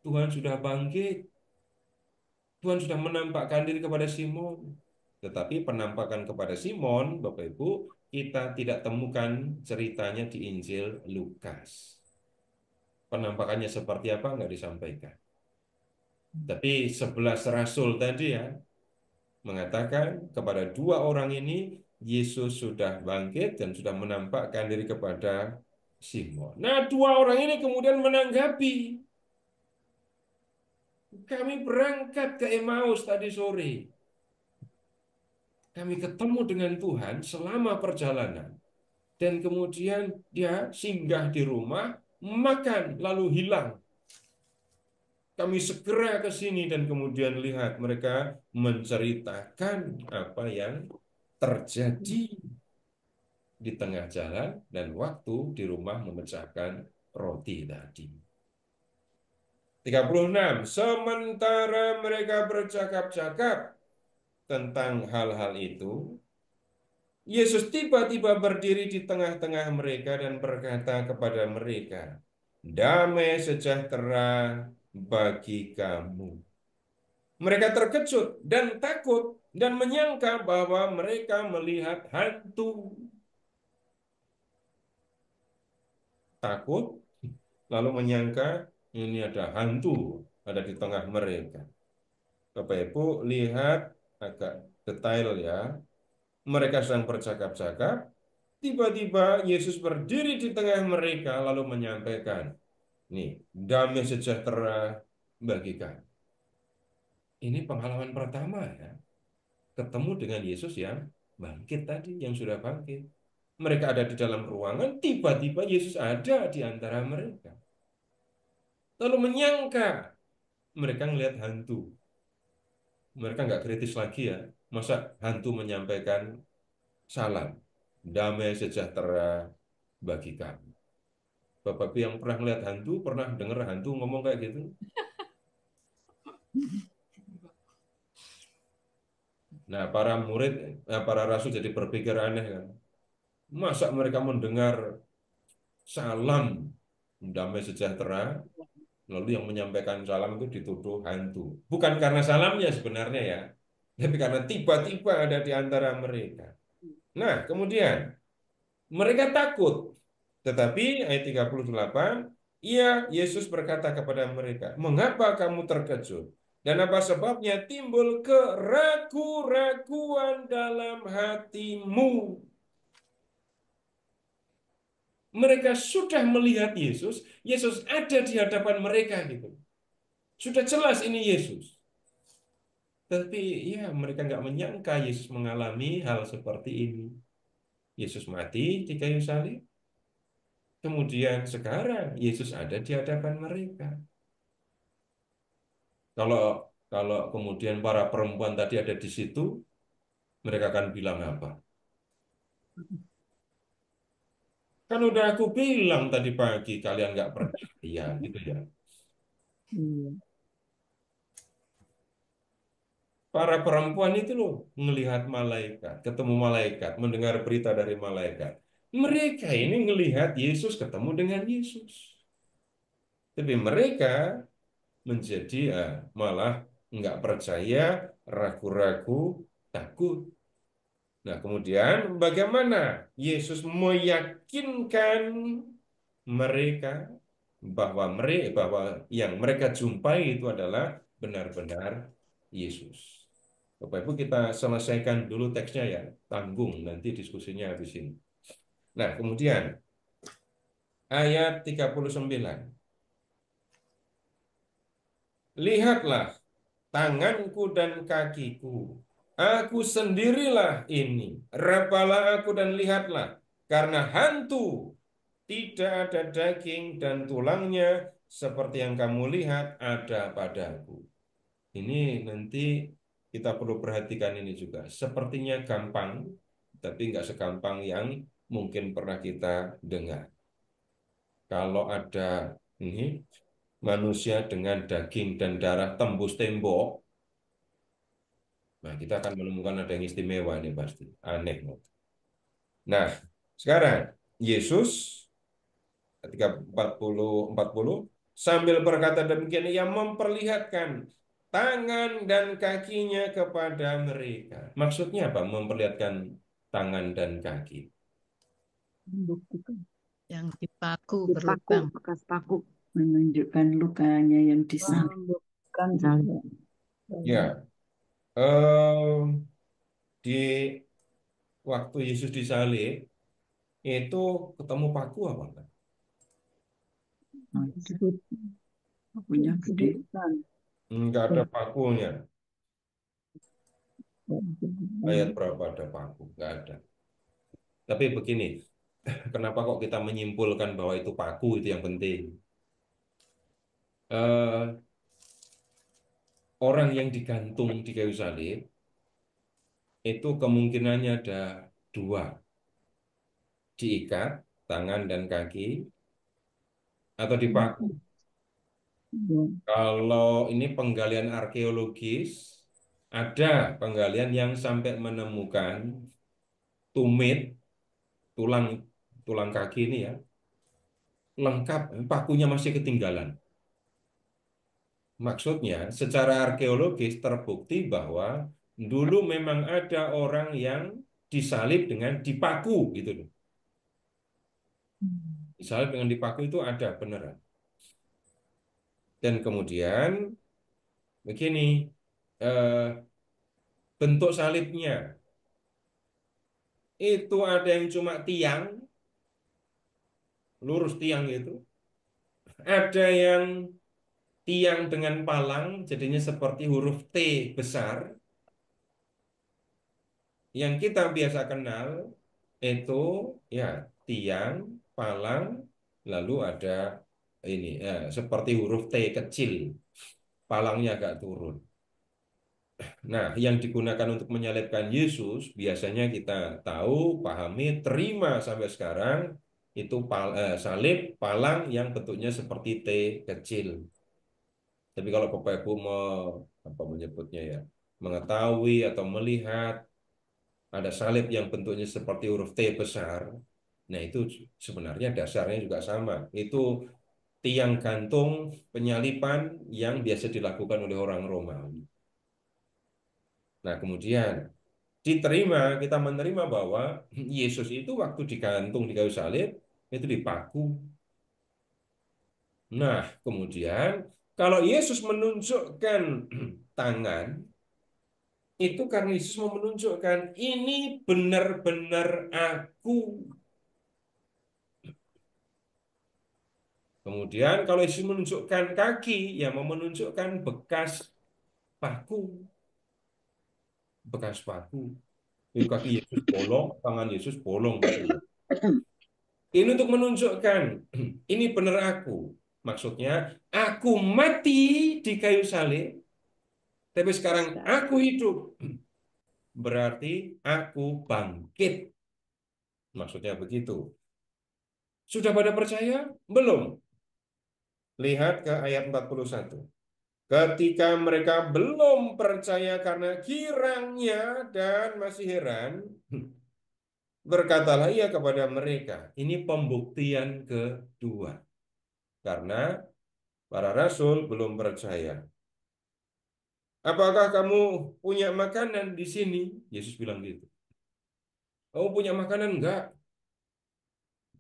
Tuhan sudah bangkit. Tuhan sudah menampakkan diri kepada Simon. Tetapi penampakan kepada Simon, Bapak Ibu, kita tidak temukan ceritanya di Injil Lukas. Penampakannya seperti apa nggak disampaikan. Tapi 11 rasul tadi ya mengatakan kepada dua orang ini Yesus sudah bangkit dan sudah menampakkan diri kepada Simon. Nah, dua orang ini kemudian menanggapi, kami berangkat ke Emmaus tadi sore. Kami ketemu dengan Tuhan selama perjalanan. Dan kemudian dia singgah di rumah, makan, lalu hilang. Kami segera ke sini dan kemudian lihat mereka menceritakan apa yang terjadi di tengah jalan dan waktu di rumah memecahkan roti tadi. 36. Sementara mereka bercakap-cakap tentang hal-hal itu, Yesus tiba-tiba berdiri di tengah-tengah mereka dan berkata kepada mereka, "Damai sejahtera bagi kamu." Mereka terkejut dan takut dan menyangka bahwa mereka melihat hantu. Takut, lalu menyangka ini ada hantu ada di tengah mereka. Bapak Ibu lihat agak detail ya. Mereka sedang bercakap-cakap, tiba-tiba Yesus berdiri di tengah mereka lalu menyampaikan, nih, damai sejahtera bagi kamu. Ini pengalaman pertama ya, ketemu dengan Yesus yang bangkit tadi, yang sudah bangkit. Mereka ada di dalam ruangan, tiba-tiba Yesus ada di antara mereka. Lalu menyangka mereka melihat hantu. Mereka nggak kritis lagi ya. Masa hantu menyampaikan salam, damai sejahtera bagi kamu. Bapak yang pernah melihat hantu, pernah dengar hantu ngomong kayak gitu? Nah, para murid, para rasul jadi berpikir aneh kan. Masa mereka mendengar salam, damai sejahtera, lalu yang menyampaikan salam itu dituduh hantu. Bukan karena salamnya sebenarnya ya, tapi karena tiba-tiba ada di antara mereka. Nah, kemudian mereka takut. Tetapi ayat 38, Yesus berkata kepada mereka, "Mengapa kamu terkejut? Dan apa sebabnya timbul keraguan-raguan dalam hatimu?" Mereka sudah melihat Yesus, Yesus ada di hadapan mereka gitu. Sudah jelas ini Yesus. Tapi ya mereka nggak menyangka Yesus mengalami hal seperti ini. Yesus mati di kayu salib. Kemudian sekarang Yesus ada di hadapan mereka. Kalau kalau kemudian para perempuan tadi ada di situ, mereka akan bilang apa? Kan udah aku bilang tadi pagi kalian nggak percaya gitu ya. Iya. Para perempuan itu loh melihat malaikat, ketemu malaikat, mendengar berita dari malaikat. Mereka ini melihat Yesus ketemu dengan Yesus. Tapi mereka menjadi malah nggak percaya, ragu-ragu, takut. Nah, kemudian bagaimana Yesus meyakinkan mereka bahwa yang mereka jumpai itu adalah benar-benar Yesus. Bapak Ibu kita selesaikan dulu teksnya ya, tanggung nanti diskusinya habis ini. Nah, kemudian ayat 39. Lihatlah tanganku dan kakiku. Aku sendirilah ini. Repalah aku dan lihatlah. Karena hantu tidak ada daging dan tulangnya seperti yang kamu lihat ada padaku. Ini nanti kita perlu perhatikan ini juga. Sepertinya gampang, tapi nggak segampang yang mungkin pernah kita dengar. Kalau ada ini manusia dengan daging dan darah tembus tembok, nah kita akan menemukan ada yang istimewa nih pasti. Aneh. Nah, sekarang Yesus ketika 40 sambil berkata demikian ia memperlihatkan tangan dan kakinya kepada mereka. Maksudnya apa? Memperlihatkan tangan dan kaki. Membuktikan, yang dipaku Di paku, berlubang. bekas paku. menunjukkan lukanya yang disalib. Bukan salib. Ya, eh, di waktu Yesus disalib itu ketemu paku apa enggak? Nah, itu pakunya gede. Enggak ada pakunya. Ayat berapa ada paku? Enggak ada. Tapi begini, kenapa kok kita menyimpulkan bahwa itu paku itu yang penting? Eh, Orang yang digantung di kayu salib itu kemungkinannya ada dua, diikat tangan dan kaki atau dipaku. Ya. Kalau ini penggalian arkeologis, ada penggalian yang sampai menemukan tumit, tulang tulang kaki ini ya, lengkap, pakunya masih ketinggalan. Maksudnya, secara arkeologis terbukti bahwa dulu memang ada orang yang disalib dengan dipaku gitu loh. Disalib dengan dipaku itu ada beneran. Dan kemudian begini, eh, bentuk salibnya itu ada yang cuma tiang, lurus tiang itu. Ada yang tiang dengan palang, jadinya seperti huruf T besar. Yang kita biasa kenal itu ya tiang, palang, lalu ada ini seperti huruf T kecil, palangnya agak turun. Nah, yang digunakan untuk menyalibkan Yesus biasanya kita tahu, pahami, terima sampai sekarang itu salib palang yang bentuknya seperti T kecil. Tapi kalau Bapak Ibu mau apa menyebutnya ya, mengetahui atau melihat ada salib yang bentuknya seperti huruf T besar, nah itu sebenarnya dasarnya juga sama. Itu tiang gantung penyalipan yang biasa dilakukan oleh orang Romawi. Nah, kemudian diterima, kita menerima bahwa Yesus itu waktu digantung di kayu salib, itu dipaku. Nah, kemudian kalau Yesus menunjukkan tangan, itu karena Yesus mau menunjukkan ini benar-benar aku. Kemudian kalau Yesus menunjukkan kaki, ya mau menunjukkan paku, bekas paku. Itu kaki Yesus bolong, tangan Yesus bolong gitu loh. Ini untuk menunjukkan ini benar aku. Maksudnya aku mati di kayu salib, tapi sekarang aku hidup. Berarti aku bangkit. Maksudnya begitu. Sudah pada percaya? Belum. Lihat ke ayat 41. Ketika mereka belum percaya karena girangnya dan masih heran, berkatalah ia kepada mereka. Ini pembuktian kedua. Karena para rasul belum percaya. Apakah kamu punya makanan di sini? Yesus bilang gitu. Kamu punya makanan enggak?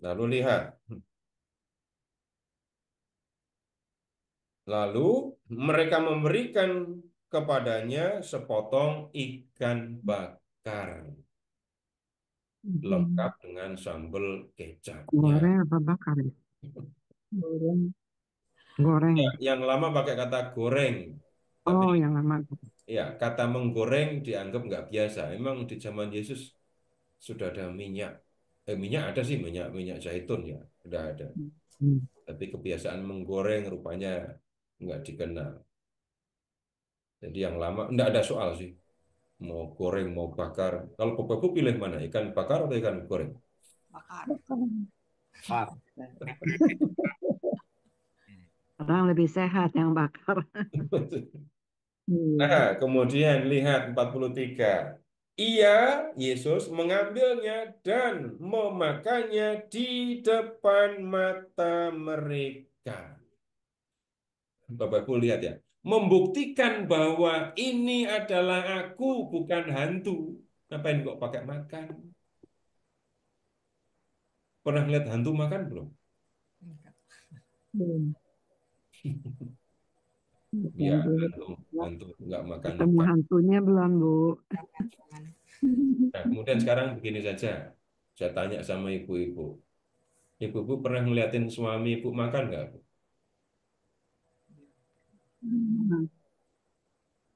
Lalu lihat. Lalu mereka memberikan kepadanya sepotong ikan bakar. Lengkap dengan sambal kecapnya. Goreng apa bakar ya? Goreng. Goreng Ya, ya? yang lama pakai kata goreng, tapi Oh, yang lama. ya kata menggoreng dianggap nggak biasa. Memang di zaman Yesus sudah ada minyak. Minyak ada sih minyak minyak zaitun ya, udah ada. Hmm. Tapi kebiasaan menggoreng rupanya nggak dikenal. Jadi yang lama nggak ada soal sih. Mau goreng mau bakar. Kalau Bapak pilih mana? Ikan bakar atau ikan goreng? Bakar. Orang lebih sehat yang bakar. Iya. Nah, kemudian lihat 43. Ia, Yesus, mengambilnya dan memakannya di depan mata mereka. Bapak Ibu lihat ya. Membuktikan bahwa ini adalah aku, bukan hantu. Ngapain kok pakai makan? Pernah lihat hantu makan belum? Enggak. Belum. Ya, Bukan dulu. hantu nggak makan Ketemu ikan. hantunya belum, Bu? Jangan. Nah, kemudian sekarang begini saja. Saya tanya sama ibu-ibu. Ibu-ibu pernah ngeliatin suami ibu makan nggak?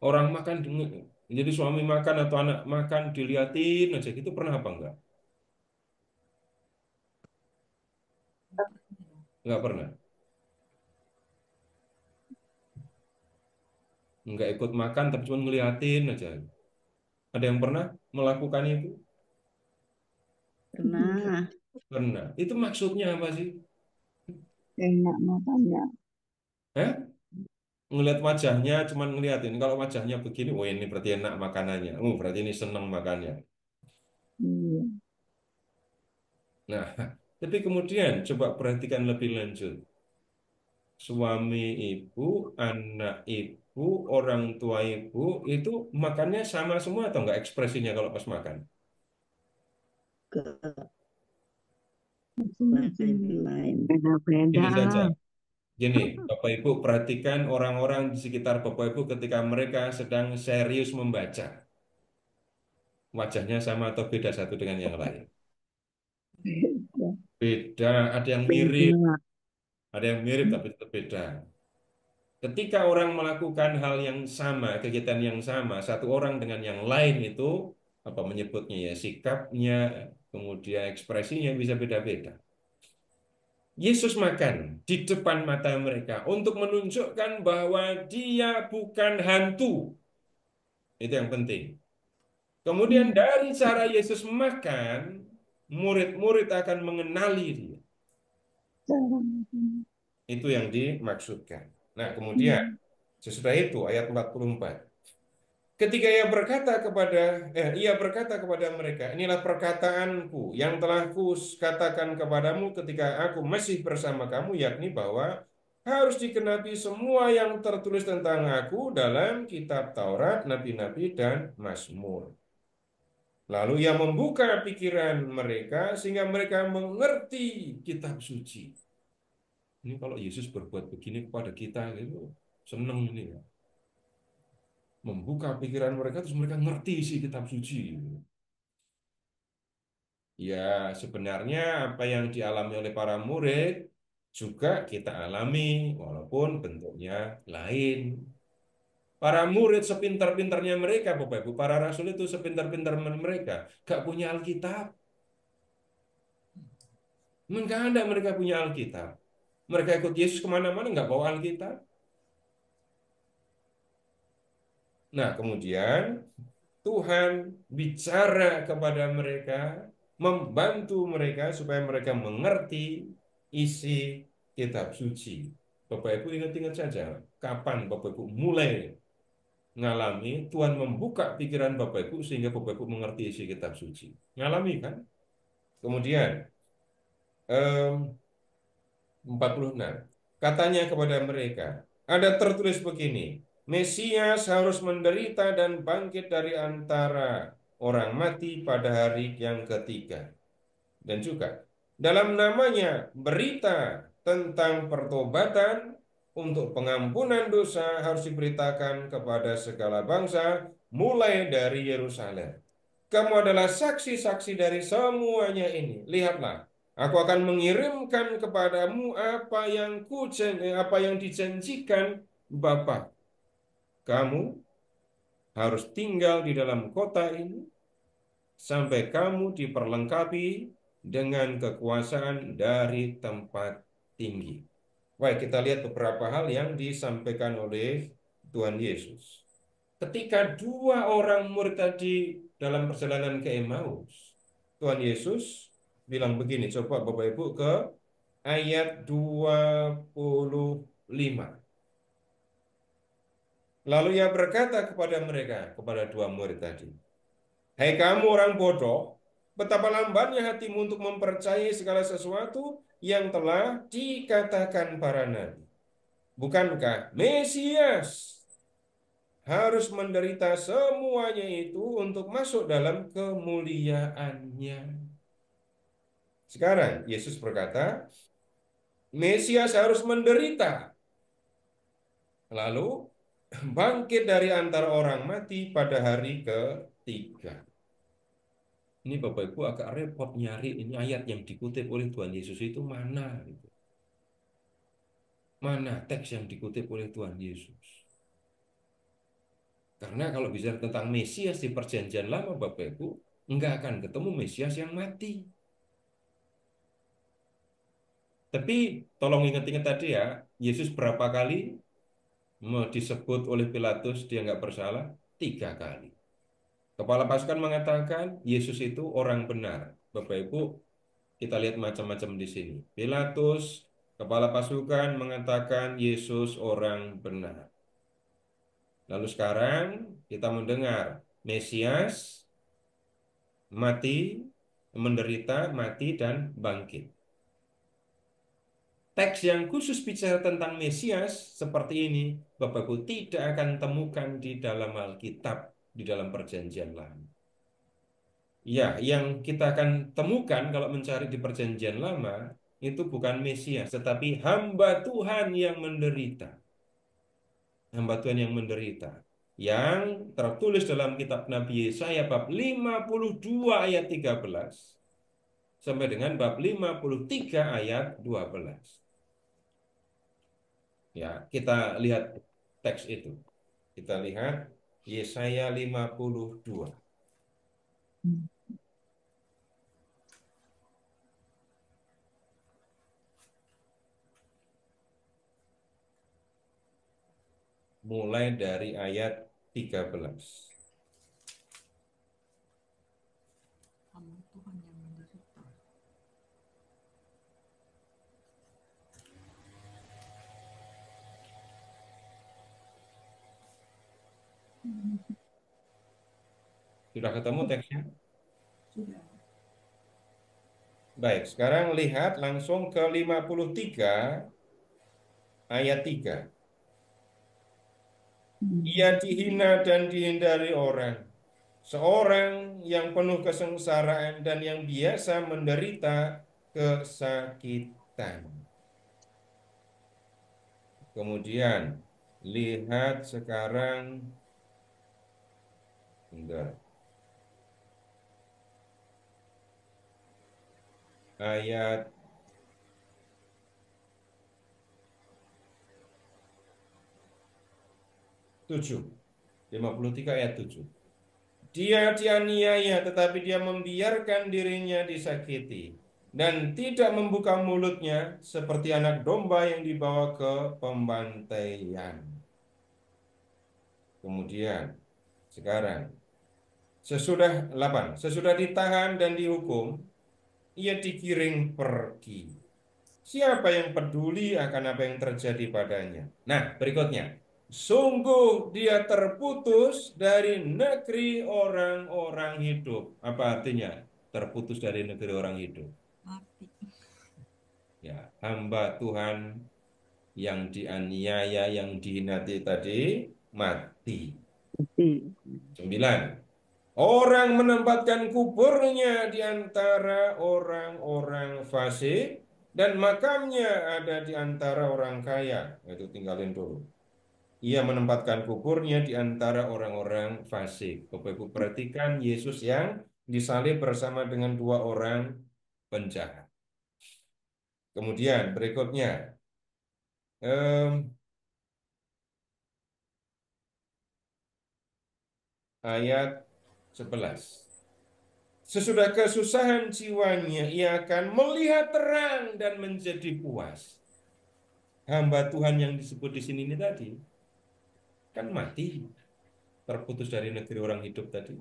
Orang makan, jadi suami makan atau anak makan diliatin aja gitu pernah apa enggak? Enggak pernah. Enggak ikut makan tapi cuma ngeliatin aja. Ada yang pernah melakukan itu? Pernah. Pernah. Itu maksudnya apa sih? Enak makannya. Hah? ngelihat wajahnya, cuman ngeliatin. Kalau wajahnya begini, oh ini berarti enak makanannya. Oh berarti ini seneng makannya. Iya. Nah, tapi kemudian coba perhatikan lebih lanjut. Suami ibu, anak ibu, orang tua ibu itu makannya sama semua atau enggak ekspresinya kalau pas makan? Ke masing-masing lain. Beda-beda Ini saja. lah. Gini, Bapak Ibu perhatikan orang-orang di sekitar Bapak Ibu ketika mereka sedang serius membaca. Wajahnya sama atau beda satu dengan yang lain? Beda. Beda, ada yang mirip, Beda. ada yang mirip tapi tetap beda. Ketika orang melakukan hal yang sama, kegiatan yang sama, satu orang dengan yang lain itu apa menyebutnya ya, sikapnya, kemudian ekspresinya bisa beda-beda. Yesus makan di depan mata mereka untuk menunjukkan bahwa dia bukan hantu. Itu yang penting. Kemudian dari cara Yesus makan, murid-murid akan mengenali dia. Cara makan. Itu yang dimaksudkan. Nah, kemudian sesudah itu ayat 44. Ketika ia berkata kepada mereka, inilah perkataanku yang telah kukatakan kepadamu ketika aku masih bersama kamu, yakni bahwa harus digenapi semua yang tertulis tentang aku dalam kitab Taurat, Nabi-Nabi, dan Mazmur. Lalu ia membuka pikiran mereka sehingga mereka mengerti kitab suci. Ini kalau Yesus berbuat begini kepada kita, gitu, seneng ini ya. Membuka pikiran mereka terus mereka ngerti isi kitab suci. Ya, sebenarnya apa yang dialami oleh para murid juga kita alami, walaupun bentuknya lain. Para murid sepintar-pintarnya mereka, Bapak Ibu, para rasul itu sepintar-pintar mereka, gak punya Alkitab. Enggak ada mereka punya Alkitab. Mereka ikut Yesus kemana-mana nggak bawa Alkitab. Nah, kemudian Tuhan bicara kepada mereka, membantu mereka supaya mereka mengerti isi kitab suci. Bapak Ibu ingat-ingat saja, kapan Bapak Ibu mulai ngalami Tuhan membuka pikiran Bapak Ibu sehingga Bapak Ibu mengerti isi kitab suci. Ngalami kan? Kemudian 46. Katanya kepada mereka, ada tertulis begini, Mesias harus menderita dan bangkit dari antara orang mati pada hari yang ketiga. Dan juga dalam namanya berita tentang pertobatan untuk pengampunan dosa harus diberitakan kepada segala bangsa mulai dari Yerusalem. Kamu adalah saksi-saksi dari semuanya ini. Lihatlah, aku akan mengirimkan kepadamu apa yang dijanjikan Bapa. Kamu harus tinggal di dalam kota ini sampai kamu diperlengkapi dengan kekuasaan dari tempat tinggi. Baik, kita lihat beberapa hal yang disampaikan oleh Tuhan Yesus. Ketika dua orang murid tadi dalam perjalanan ke Emmaus, Tuhan Yesus bilang begini, coba Bapak Ibu ke ayat 25. Lalu ia berkata kepada mereka, kepada dua murid tadi, hai kamu orang bodoh, betapa lambannya hatimu untuk mempercayai segala sesuatu yang telah dikatakan para nabi. Bukankah Mesias harus menderita semuanya itu untuk masuk dalam kemuliaannya? Sekarang Yesus berkata, Mesias harus menderita, lalu bangkit dari antara orang mati pada hari ketiga. Ini Bapak Ibu agak repot nyari ini ayat yang dikutip oleh Tuhan Yesus itu mana gitu. Mana teks yang dikutip oleh Tuhan Yesus? Karena kalau bicara tentang Mesias di perjanjian lama Bapak Ibu, enggak akan ketemu Mesias yang mati. Tapi tolong ingat-ingat tadi ya, Yesus berapa kali disebut oleh Pilatus dia nggak bersalah? 3 kali. Kepala pasukan mengatakan Yesus itu orang benar. Bapak Ibu, kita lihat macam-macam di sini. Pilatus, kepala pasukan mengatakan Yesus orang benar. Lalu sekarang kita mendengar Mesias mati, menderita, mati, dan bangkit. Teks yang khusus bicara tentang Mesias seperti ini, Bapak Ibu tidak akan temukan di dalam Alkitab, di dalam Perjanjian Lama. Ya, yang kita akan temukan kalau mencari di Perjanjian Lama itu bukan Mesias, tetapi hamba Tuhan yang menderita. Hamba Tuhan yang menderita. Yang tertulis dalam kitab Nabi Yesaya bab 52 ayat 13 sampai dengan bab 53 ayat 12. Ya, kita lihat teks itu. Kita lihat Yesaya 52. Mulai dari ayat 13. Hamba Tuhan yang menderita. Sudah ketemu teksnya? Sudah. Baik, sekarang lihat langsung ke 53 ayat 3. Ia dihina dan dihindari orang. Seorang yang penuh kesengsaraan dan yang biasa menderita kesakitan. Kemudian lihat sekarang, bentar, ayat 7. 53 ayat 7. Dia dianiaya tetapi dia membiarkan dirinya disakiti dan tidak membuka mulutnya seperti anak domba yang dibawa ke pembantaian. Kemudian sekarang sesudah ditahan dan dihukum, ia digiring pergi. Siapa yang peduli akan apa yang terjadi padanya? Nah, berikutnya. Sungguh dia terputus dari negeri orang-orang hidup. Apa artinya? Terputus dari negeri orang hidup. Mati. Ya, hamba Tuhan yang dianiaya, yang dihinati tadi, mati. 9. Orang menempatkan kuburnya di antara orang-orang fasik dan makamnya ada di antara orang kaya. Itu tinggalin dulu. Ia menempatkan kuburnya di antara orang-orang fasik. Bapak Ibu perhatikan Yesus yang disalib bersama dengan dua orang penjahat. Kemudian berikutnya ayat 11. Sesudah kesusahan jiwanya, ia akan melihat terang dan menjadi puas. Hamba Tuhan yang disebut di sini ini tadi, kan mati, terputus dari negeri orang hidup tadi.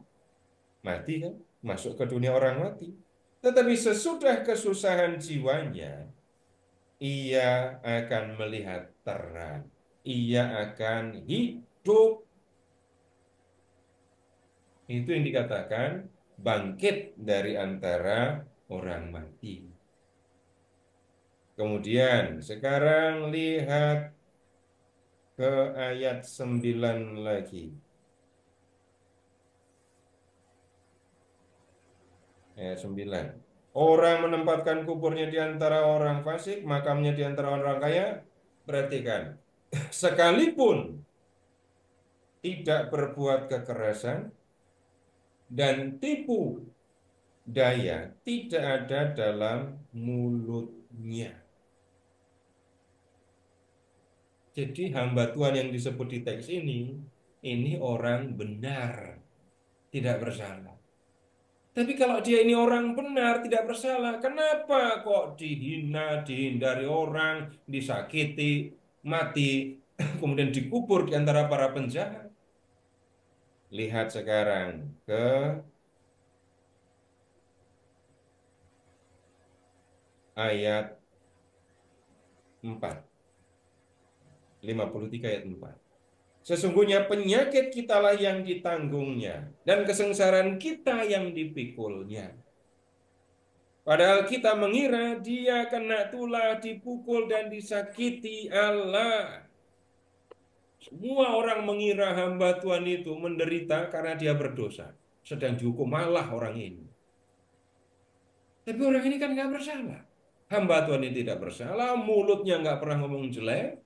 Mati kan, masuk ke dunia orang mati. Tetapi sesudah kesusahan jiwanya, ia akan melihat terang. Ia akan hidup. Itu yang dikatakan bangkit dari antara orang mati. Kemudian sekarang lihat ke ayat 9 lagi. Ayat 9. Orang menempatkan kuburnya di antara orang fasik, makamnya di antara orang kaya. Perhatikan, sekalipun tidak berbuat kekerasan dan tipu daya tidak ada dalam mulutnya. Jadi hamba Tuhan yang disebut di teks ini orang benar, tidak bersalah. Tapi kalau dia ini orang benar, tidak bersalah, kenapa kok dihina, dihindari orang, disakiti, mati, kemudian dikubur di antara para penjahat? Lihat sekarang ke ayat 4. 53 ayat 4. Sesungguhnya penyakit kitalah yang ditanggungnya, dan kesengsaraan kita yang dipikulnya. Padahal kita mengira dia kena tulah, dipukul, dan disakiti Allah. Semua orang mengira hamba Tuhan itu menderita karena dia berdosa. Sedang dihukum Allah orang ini. Tapi orang ini kan nggak bersalah. Hamba Tuhan ini tidak bersalah, mulutnya nggak pernah ngomong jelek.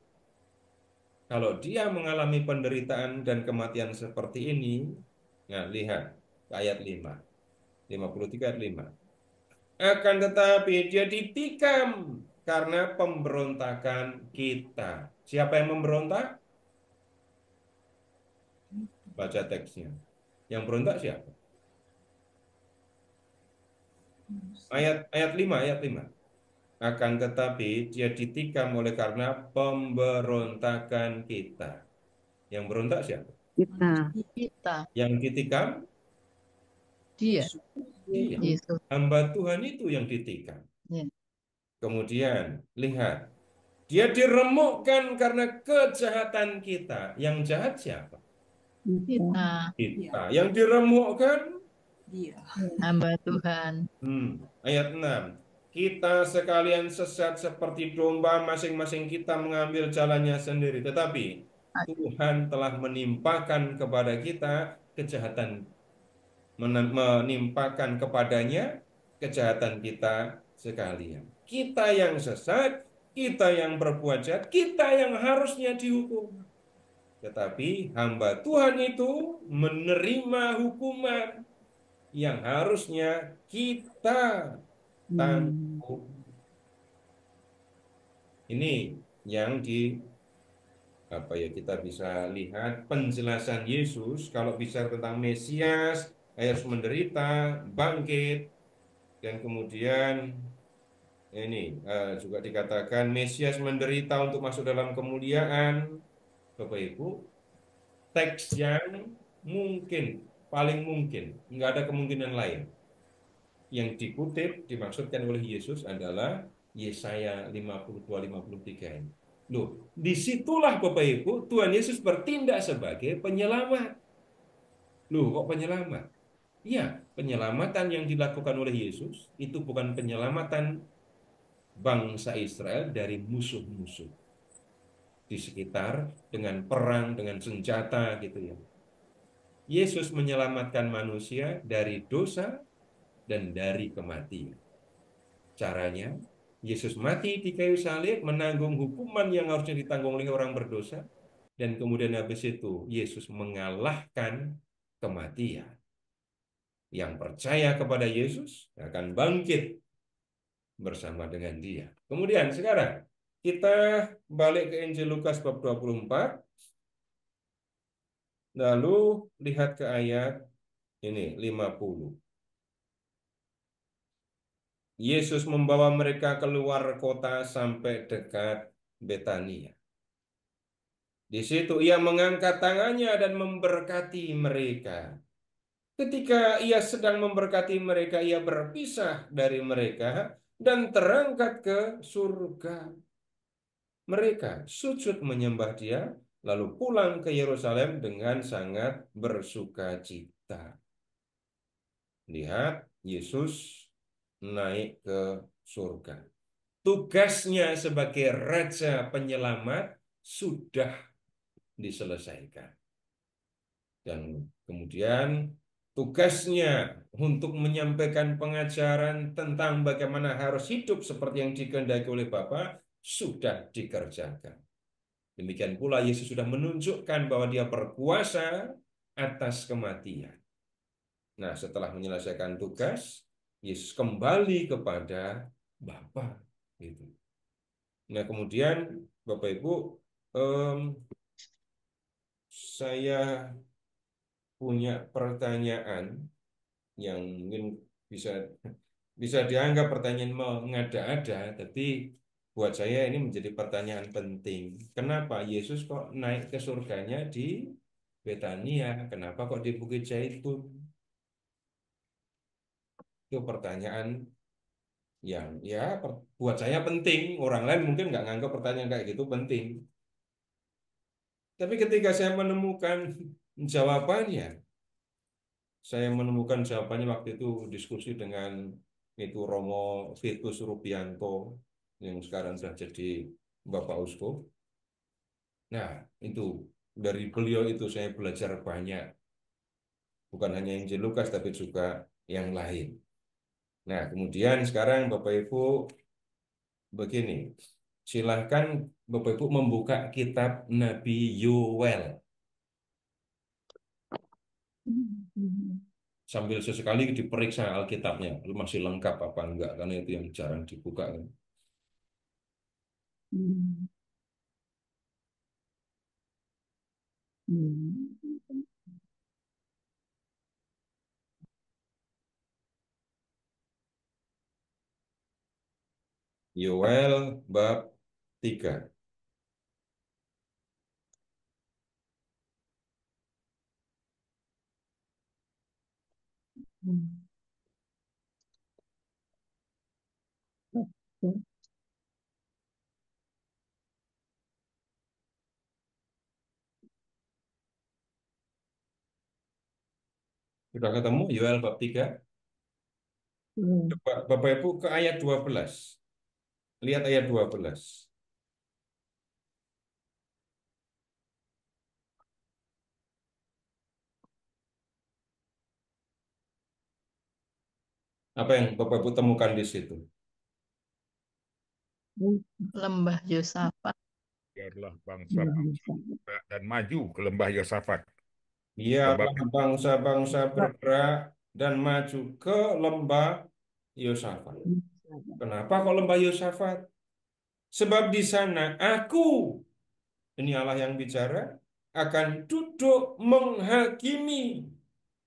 Kalau dia mengalami penderitaan dan kematian seperti ini, nah lihat ayat 5, 53 ayat 5. Akan tetapi dia ditikam karena pemberontakan kita. Siapa yang memberontak? Baca teksnya. Yang berontak siapa? Ayat 5, ayat 5. Akan tetapi dia ditikam oleh karena pemberontakan kita. Yang berontak siapa? Kita. Kita, Yang ditikam? dia, Iya. Yesus. Hamba Tuhan itu yang ditikam. Ya. Kemudian, lihat. Dia diremukkan karena kejahatan kita. Yang jahat siapa? Kita, Kita. Yang diremukkan? Dia. hamba Tuhan. Ayat 6. Kita sekalian sesat seperti domba, masing-masing kita mengambil jalannya sendiri. Tetapi Tuhan telah menimpakan kepada kita kejahatan, menimpakan kepadanya kejahatan kita sekalian. Kita yang sesat, kita yang berbuat jahat, kita yang harusnya dihukum. Tetapi hamba Tuhan itu menerima hukuman yang harusnya kita tanggung. Ini yang kita bisa lihat penjelasan Yesus kalau bicara tentang Mesias, harus menderita, bangkit, dan kemudian ini juga dikatakan Mesias menderita untuk masuk dalam kemuliaan. Bapak Ibu, teks yang mungkin, paling mungkin, nggak ada kemungkinan lain. Yang dikutip, dimaksudkan oleh Yesus adalah Yesaya 52-53 ini. Loh, disitulah Bapak Ibu, Tuhan Yesus bertindak sebagai penyelamat. Loh, kok penyelamat? Ya, penyelamatan yang dilakukan oleh Yesus itu bukan penyelamatan bangsa Israel dari musuh-musuh di sekitar dengan perang, dengan senjata gitu ya. Yesus menyelamatkan manusia dari dosa dan dari kematian. Caranya, Yesus mati di kayu salib, menanggung hukuman yang harusnya ditanggung oleh orang berdosa, dan kemudian habis itu Yesus mengalahkan kematian. Yang percaya kepada Yesus akan bangkit bersama dengan Dia. Kemudian sekarang kita balik ke Injil Lukas bab 24. Lalu lihat ke ayat ini 50. Yesus membawa mereka keluar kota sampai dekat Betania. Di situ ia mengangkat tangannya dan memberkati mereka. Ketika ia sedang memberkati mereka, ia berpisah dari mereka dan terangkat ke surga. Mereka sujud menyembah Dia, lalu pulang ke Yerusalem dengan sangat bersukacita. Lihat, Yesus naik ke surga. Tugasnya sebagai Raja Penyelamat sudah diselesaikan. Dan kemudian tugasnya untuk menyampaikan pengajaran tentang bagaimana harus hidup seperti yang dikehendaki oleh Bapa sudah dikerjakan. Demikian pula Yesus sudah menunjukkan bahwa Dia berkuasa atas kematian. Nah, setelah menyelesaikan tugas, Yesus kembali kepada Bapa. Gitu. Nah, kemudian Bapak Ibu, saya punya pertanyaan yang mungkin bisa dianggap pertanyaan mengada-ada, tapi buat saya ini menjadi pertanyaan penting. Kenapa Yesus kok naik ke surganya di Betania? Kenapa kok di Bukit Zaitun? Itu pertanyaan yang ya buat saya penting. Orang lain mungkin nggak nganggap pertanyaan kayak gitu penting. Tapi ketika saya menemukan jawabannya, waktu itu diskusi dengan itu Romo Vitus Rubianto yang sekarang sudah jadi Bapak Uskup. Nah, itu dari beliau itu saya belajar banyak, bukan hanya Injil Lukas tapi juga yang lain. Nah, kemudian sekarang Bapak Ibu begini, silahkan Bapak Ibu membuka kitab Nabi Yoel sambil sesekali diperiksa Alkitabnya masih lengkap apa enggak, karena itu yang jarang dibuka kan. Hmm. Hmm. Yoel bab 3. Hmm. Sudah ketemu Yoel bab 3? Hmm. Coba Bapak Ibu ke ayat 12. Lihat ayat 12. Apa yang Bapak Ibu temukan di situ? Lembah Yosafat. Biarlah Hmm. bangsa-bangsa dan maju ke lembah Yosafat. Biarlah Sebab bangsa-bangsa bergerak dan maju ke lembah Yosafat. Kenapa kok lembah Yosafat? Sebab di sana aku, ini Allah yang bicara, akan duduk menghakimi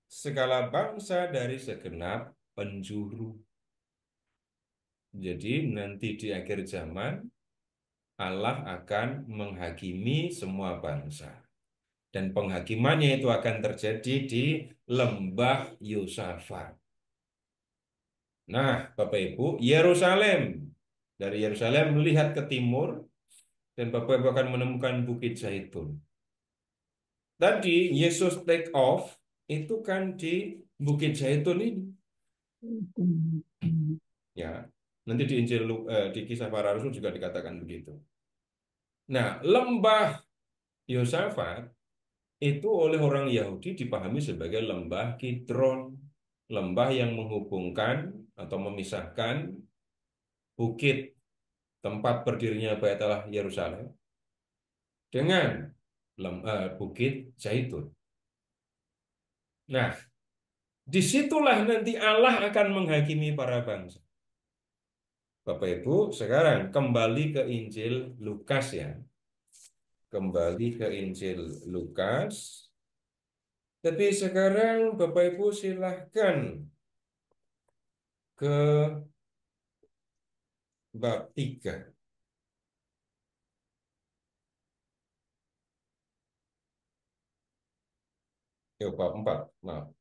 segala bangsa dari segenap penjuru. Jadi nanti di akhir zaman Allah akan menghakimi semua bangsa. Dan penghakimannya itu akan terjadi di lembah Yosafat. Nah, Bapak Ibu, Yerusalem. Dari Yerusalem melihat ke timur, dan Bapak Ibu akan menemukan Bukit Zaitun. Tadi Yesus take off, itu kan di Bukit Zaitun ini. Ya, nanti di di Kisah Para Rasul juga dikatakan begitu. Nah, lembah Yosafat itu oleh orang Yahudi dipahami sebagai lembah Kidron, lembah yang menghubungkan atau memisahkan bukit tempat berdirinya Bait Allah Yerusalem dengan Bukit Zaitun. Nah, disitulah nanti Allah akan menghakimi para bangsa. Bapak Ibu, sekarang kembali ke Injil Lukas ya. Kembali ke Injil Lukas. Tapi sekarang Bapak Ibu silahkan ke bab 3. Bab 4, maaf.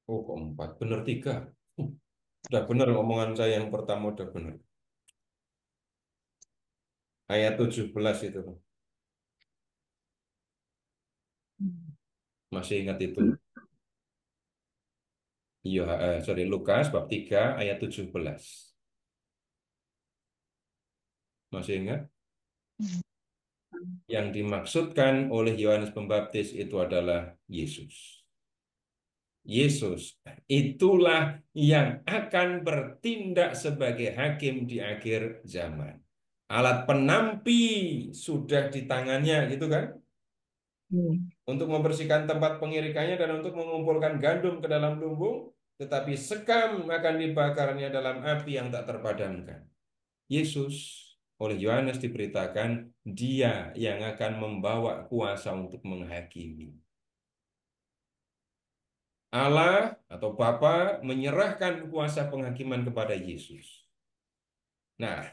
Oh, kok 4. Benar 3. Udah benar omongan saya yang pertama, udah benar. Ayat 17 itu. Masih ingat itu? Iya, sorry, Lukas bab 3 ayat 17. Masih ingat? Yang dimaksudkan oleh Yohanes Pembaptis itu adalah Yesus. Yesus itulah yang akan bertindak sebagai hakim di akhir zaman. Alat penampi sudah di tangannya, gitu kan? Untuk membersihkan tempat pengirikannya dan untuk mengumpulkan gandum ke dalam lumbung, tetapi sekam akan dibakarnya dalam api yang tak terpadamkan. Yesus oleh Yohanes diberitakan dia yang akan membawa kuasa untuk menghakimi. Allah atau Bapa menyerahkan kuasa penghakiman kepada Yesus. Nah,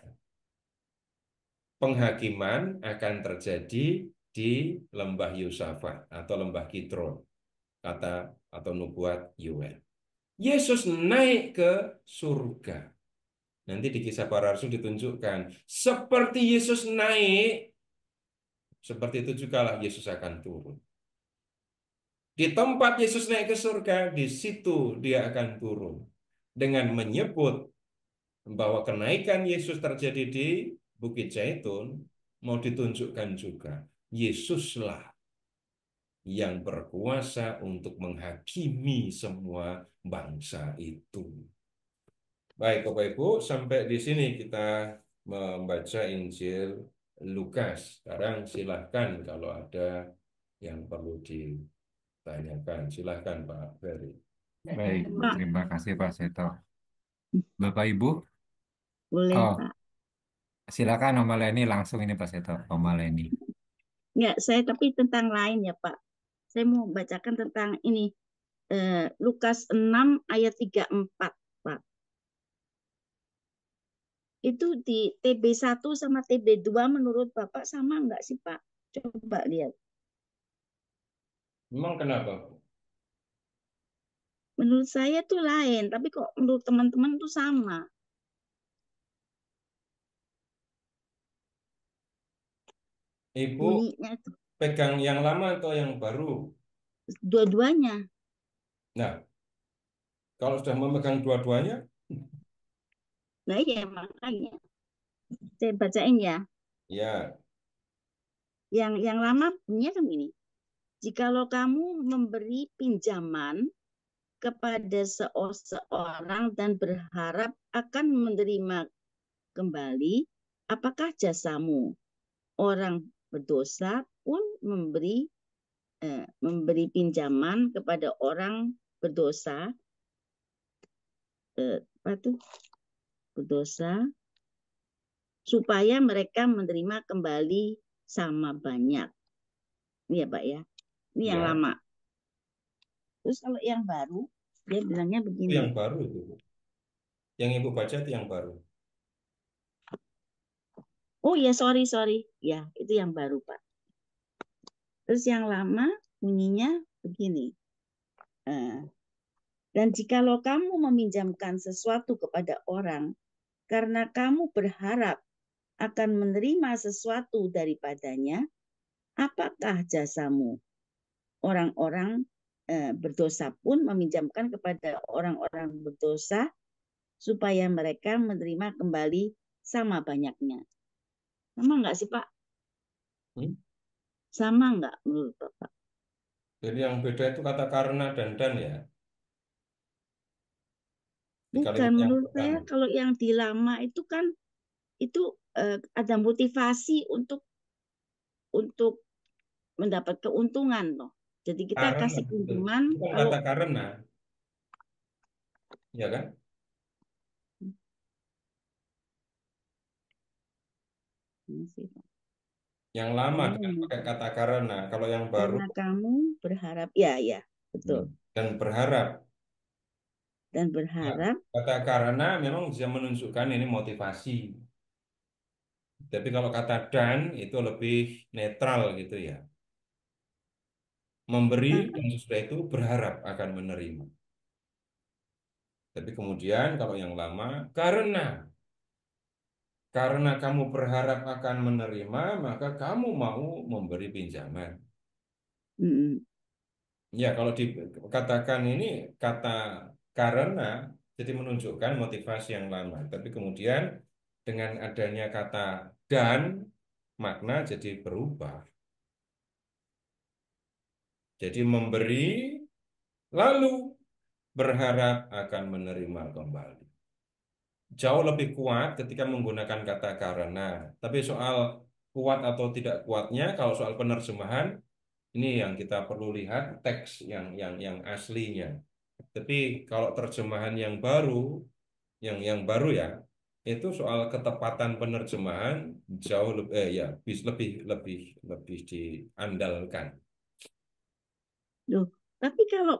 penghakiman akan terjadi di lembah Yosafat atau lembah Kidron, kata atau nubuat Yoel. Yesus naik ke surga. Nanti di Kisah Para Rasul ditunjukkan seperti Yesus naik, seperti itu juga lah Yesus akan turun. Di tempat Yesus naik ke surga, di situ dia akan turun. Dengan menyebut bahwa kenaikan Yesus terjadi di Bukit Zaitun, mau ditunjukkan juga Yesuslah yang berkuasa untuk menghakimi semua bangsa itu. Baik, Bapak Ibu, sampai di sini kita membaca Injil Lukas. Sekarang silahkan kalau ada yang perlu ditanyakan. Silahkan Pak Ferry. Baik, Pak, terima kasih Pak Seto. Bapak Ibu, boleh oh Pak. silakan Om Maleni langsung ini Pak Seto, Om Maleni. Ya, saya tapi tentang lain ya Pak. Saya mau bacakan tentang ini. Lukas 6 ayat 34 Pak. Itu di TB1 sama TB2 menurut Bapak sama enggak sih Pak? Coba lihat. Memang kenapa? Menurut saya tuh lain, tapi kok menurut teman-teman tuh sama. Ibu Bunyinya itu pegang yang lama atau yang baru? dua-duanya. Nah, kalau sudah memegang dua-duanya, Nah iya makanya saya bacain ya. ya, Yang lama bunyinya kan ini. Jikalau kamu memberi pinjaman kepada seseorang dan berharap akan menerima kembali, apakah jasamu? Orang berdosa pun memberi pinjaman kepada orang berdosa, apa tuh? Berdosa, supaya mereka menerima kembali sama banyak. Ini ya Pak ya. Ini yang ya, lama. Terus kalau yang baru, dia bilangnya itu begini. yang baru itu. Yang Ibu baca itu yang baru. Oh ya, sorry. Ya, itu yang baru, Pak. Terus yang lama bunyinya begini. Dan jikalau kamu meminjamkan sesuatu kepada orang, karena kamu berharap akan menerima sesuatu daripadanya, apakah jasamu? Orang-orang berdosa pun meminjamkan kepada orang-orang berdosa, supaya mereka menerima kembali sama banyaknya. Sama enggak sih, Pak? Sama enggak menurut Bapak? Jadi yang beda itu kata karena dan ya. Di Bukan, kalimat yang menurut saya pertama. kalau yang di lama itu kan itu ada motivasi untuk mendapat keuntungan loh. Jadi kita Karena, kasih betul. pinjaman Bukan kalau kata karena, ya kan? Yang lama dengan pakai kata karena. Kalau yang baru karena kamu berharap, ya betul. dan berharap. Dan Nah, berharap, kata karena memang bisa menunjukkan ini motivasi. Tapi kalau kata dan itu lebih netral gitu ya. Memberi dan sesudah itu berharap akan menerima. Tapi kemudian kalau yang lama karena kamu berharap akan menerima, maka kamu mau memberi pinjaman. Ya, kalau dikatakan ini kata karena jadi menunjukkan motivasi yang lama. Tapi kemudian dengan adanya kata dan makna jadi berubah. Jadi memberi lalu berharap akan menerima kembali. Jauh lebih kuat ketika menggunakan kata karena. Tapi soal kuat atau tidak kuatnya, kalau soal penerjemahan, ini yang kita perlu lihat teks yang aslinya. Tapi kalau terjemahan yang baru ya, itu soal ketepatan penerjemahan jauh lebih ya lebih diandalkan. loh. Tapi kalau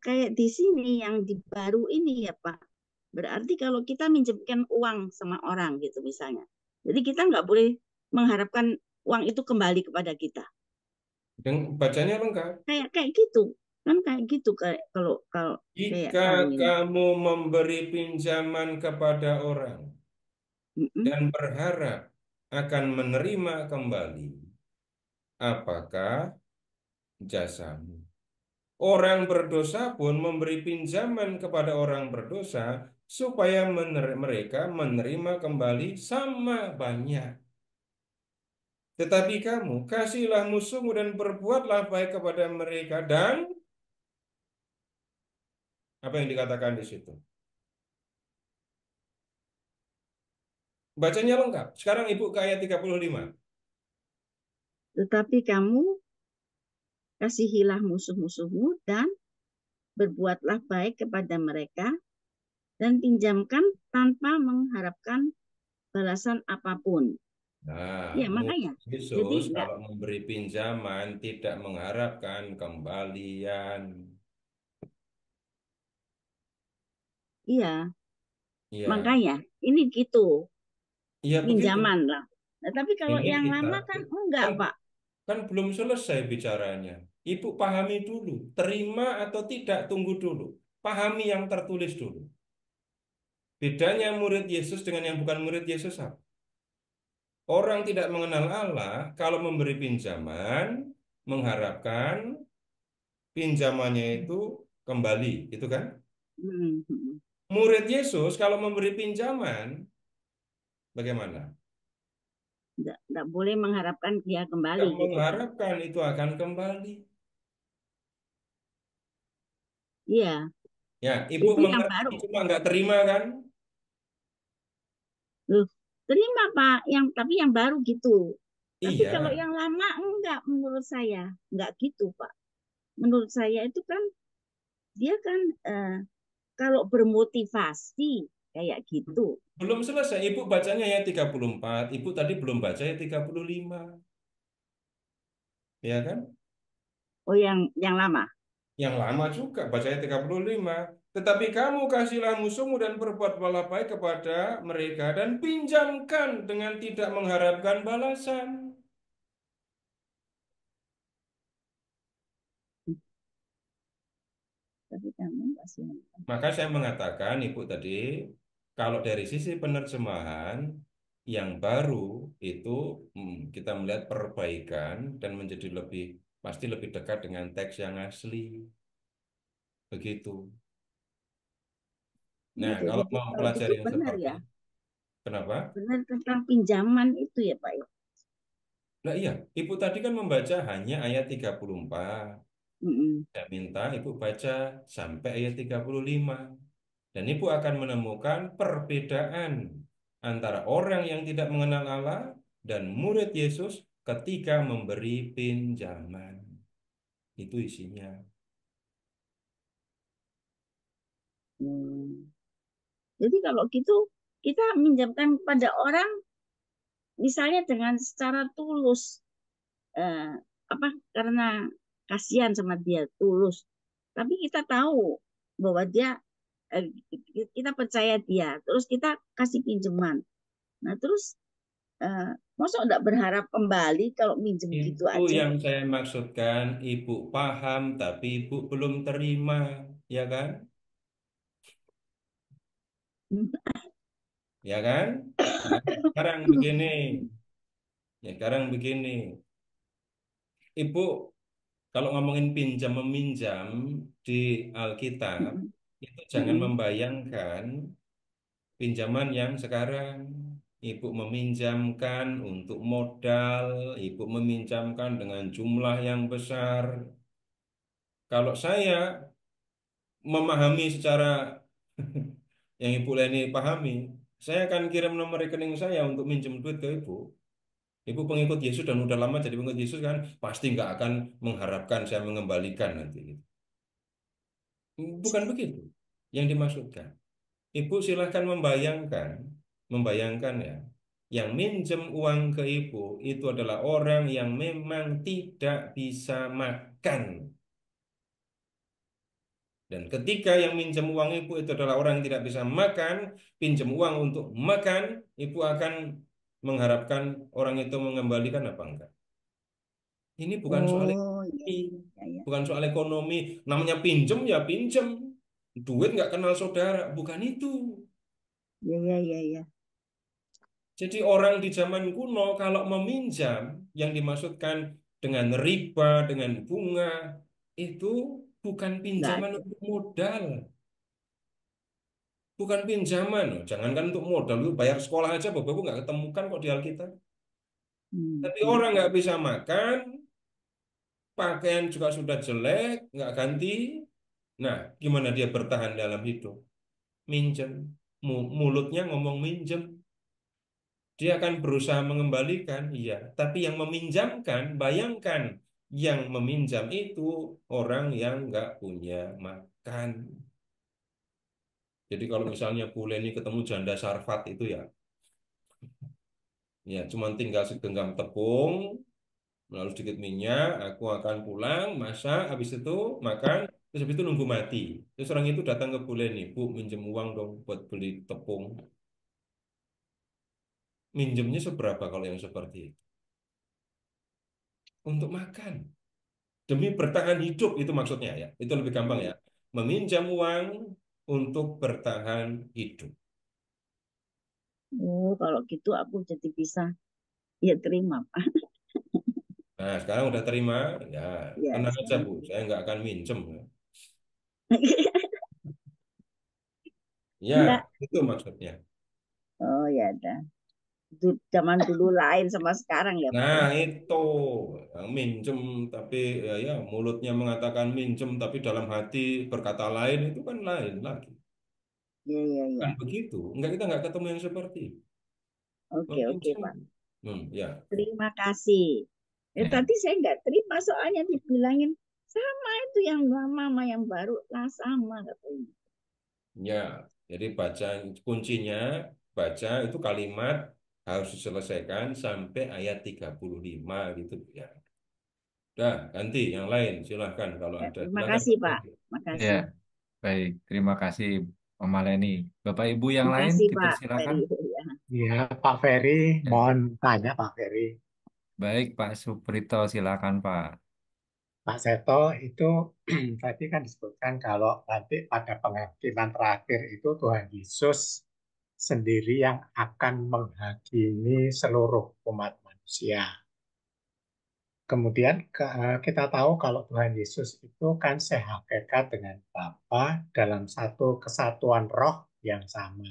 kayak di sini yang di baru ini ya Pak, berarti kalau kita minjemkan uang sama orang gitu misalnya, jadi kita nggak boleh mengharapkan uang itu kembali kepada kita. Dan bacanya lengkap. Kayak gitu kan, kayak gitu kayak kalau kayak Jika tahun ini. kamu memberi pinjaman kepada orang, Mm-mm. dan berharap akan menerima kembali apakah jasamu. Orang berdosa pun memberi pinjaman kepada orang berdosa supaya mereka menerima kembali sama banyak. Tetapi kamu kasihlah musuhmu dan berbuatlah baik kepada mereka. Dan apa yang dikatakan di situ? Bacanya lengkap. Sekarang Ibu ke ayat 35. Tetapi kamu kasihilah musuh-musuhmu dan berbuatlah baik kepada mereka dan pinjamkan tanpa mengharapkan balasan apapun. Nah, Ya, makanya. Jadi Yesus enggak, kalau memberi pinjaman tidak mengharapkan kembalian. iya, Ya, makanya ini gitu, ya begitu. pinjaman lah. Nah, tapi kalau Ini yang kita lama kan enggak, kan Pak. kan belum selesai bicaranya. Ibu pahami dulu, terima atau tidak tunggu dulu. Pahami yang tertulis dulu. Bedanya murid Yesus dengan yang bukan murid Yesus apa? Orang tidak mengenal Allah kalau memberi pinjaman mengharapkan pinjamannya itu kembali, itu kan? Hmm, hmm. Murid Yesus kalau memberi pinjaman bagaimana? Enggak boleh mengharapkan dia kembali Tidak gitu kan. mengharapkan itu akan kembali. Iya, Ya, ibu itu yang mengerti baru. cuma nggak terima kan? Loh, terima Pak, tapi yang baru gitu. Tapi kalau Iya, yang lama enggak menurut saya. Enggak gitu, Pak. Menurut saya itu kan dia kan kalau bermotivasi kayak gitu. belum selesai. Ibu bacanya ya 34. Ibu tadi belum baca ya 35. Ya kan? Oh, yang lama. Yang lama juga bacanya 35. Tetapi kamu kasihlah musuhmu dan berbuat baik kepada mereka dan pinjamkan dengan tidak mengharapkan balasan. Tapi kamu kasih. Maka saya mengatakan, Ibu tadi, kalau dari sisi penerjemahan, yang baru itu kita melihat perbaikan dan menjadi pasti lebih dekat dengan teks yang asli. Begitu. Nah, Jadi kalau mau kalau mempelajari gitu yang benar seperti ya. kenapa? Benar tentang pinjaman itu ya, Pak ya. Nah iya, Ibu tadi kan membaca hanya ayat 34. Mm-mm. Saya minta Ibu baca sampai ayat 35. Dan Ibu akan menemukan perbedaan antara orang yang tidak mengenal Allah dan murid Yesus ketika memberi pinjaman. Itu isinya. Hmm. Jadi kalau gitu kita minjamkan kepada orang misalnya dengan secara tulus, eh, apa karena kasihan sama dia tulus. Tapi kita tahu bahwa dia eh, kita percaya dia, terus kita kasih pinjaman. Nah terus masa enggak berharap kembali kalau minjem gitu Itu aja? yang saya maksudkan, Ibu paham tapi Ibu belum terima, ya kan? Ya kan? Nah, sekarang begini, sekarang begini. Ibu kalau ngomongin pinjam meminjam di Alkitab, itu jangan membayangkan pinjaman yang sekarang. Ibu meminjamkan untuk modal, ibu meminjamkan dengan jumlah yang besar. Kalau saya memahami secara yang Ibu Leni pahami, saya akan kirim nomor rekening saya untuk minjem duit ke Ibu. Ibu pengikut Yesus dan udah lama jadi pengikut Yesus kan, pasti nggak akan mengharapkan saya mengembalikan nanti. Bukan begitu yang dimaksudkan. Ibu silahkan membayangkan ya, yang minjem uang ke ibu itu adalah orang yang memang tidak bisa makan. Dan ketika yang minjem uang ibu itu adalah orang yang tidak bisa makan, pinjam uang untuk makan, ibu akan mengharapkan orang itu mengembalikan apa enggak? Ini bukan soal Oh iya, ekonomi, iya, iya. bukan soal ekonomi. Namanya pinjem ya pinjem. Duit nggak kenal saudara, bukan itu. Iya, iya, iya, iya. Jadi orang di zaman kuno kalau meminjam yang dimaksudkan dengan riba, dengan bunga, itu bukan Nggak pinjaman ada. untuk modal. Bukan pinjaman. Loh. Jangankan untuk modal, lu bayar sekolah aja, Bapak Ibu nggak ketemukan kok di Alkitab. Tapi Hmm. orang nggak bisa makan, pakaian juga sudah jelek, nggak ganti. Nah, gimana dia bertahan dalam hidup? Minjem. Mulutnya ngomong minjem. Dia akan berusaha mengembalikan, iya. Tapi yang meminjamkan, bayangkan, yang meminjam itu orang yang nggak punya makan. Jadi kalau misalnya Bu Leni ketemu janda Sarfat itu ya, ya cuma tinggal segenggam tepung, lalu sedikit minyak, aku akan pulang, masak, habis itu makan, terus habis itu nunggu mati. Terus orang itu datang ke Bu Leni, Bu minjem uang dong buat beli tepung. Minjemnya seberapa kalau yang seperti itu? Untuk makan. Demi bertahan hidup itu maksudnya ya. Itu lebih gampang ya. Meminjam uang untuk bertahan hidup. Oh, kalau gitu aku jadi bisa ya terima, Pak. Nah, sekarang udah terima, ya Ya, tenang aja sekarang Bu, terima. saya nggak akan minjem. Ya, Enggak. itu maksudnya. Oh ya, dah. Zaman dulu lain sama sekarang ya, Pak Nah, ya. itu yang minjem tapi ya mulutnya mengatakan minjem tapi dalam hati berkata lain itu kan lain lagi. Iya, iya, iya. Kan begitu. Enggak kita nggak ketemu yang seperti itu. Oke, oke, Meminjam. Pak. Ya. Terima kasih. Ya. Tadi saya nggak terima soalnya dibilangin sama itu yang lama sama yang baru lah sama katanya. Ya, jadi baca kuncinya, baca itu kalimat harus diselesaikan sampai ayat 35 gitu ya. Udah, ganti yang lain silahkan kalau Ya, ada. terima Silahkan. kasih, Pak. Terima Ya, kasih. baik. Terima kasih, Mama Leni. Bapak Ibu yang Terima lain kasih, Pak dipersilakan. Ferry. Ya. Ya, Pak Ferry, Ya. mohon tanya Pak Ferry. Baik, Pak Suprito, silakan, Pak. Pak Seto itu tadi kan disebutkan kalau nanti pada penghakiman terakhir itu Tuhan Yesus sendiri yang akan menghakimi seluruh umat manusia. Kemudian kita tahu kalau Tuhan Yesus itu kan sehakikat dengan Bapa dalam satu kesatuan roh yang sama.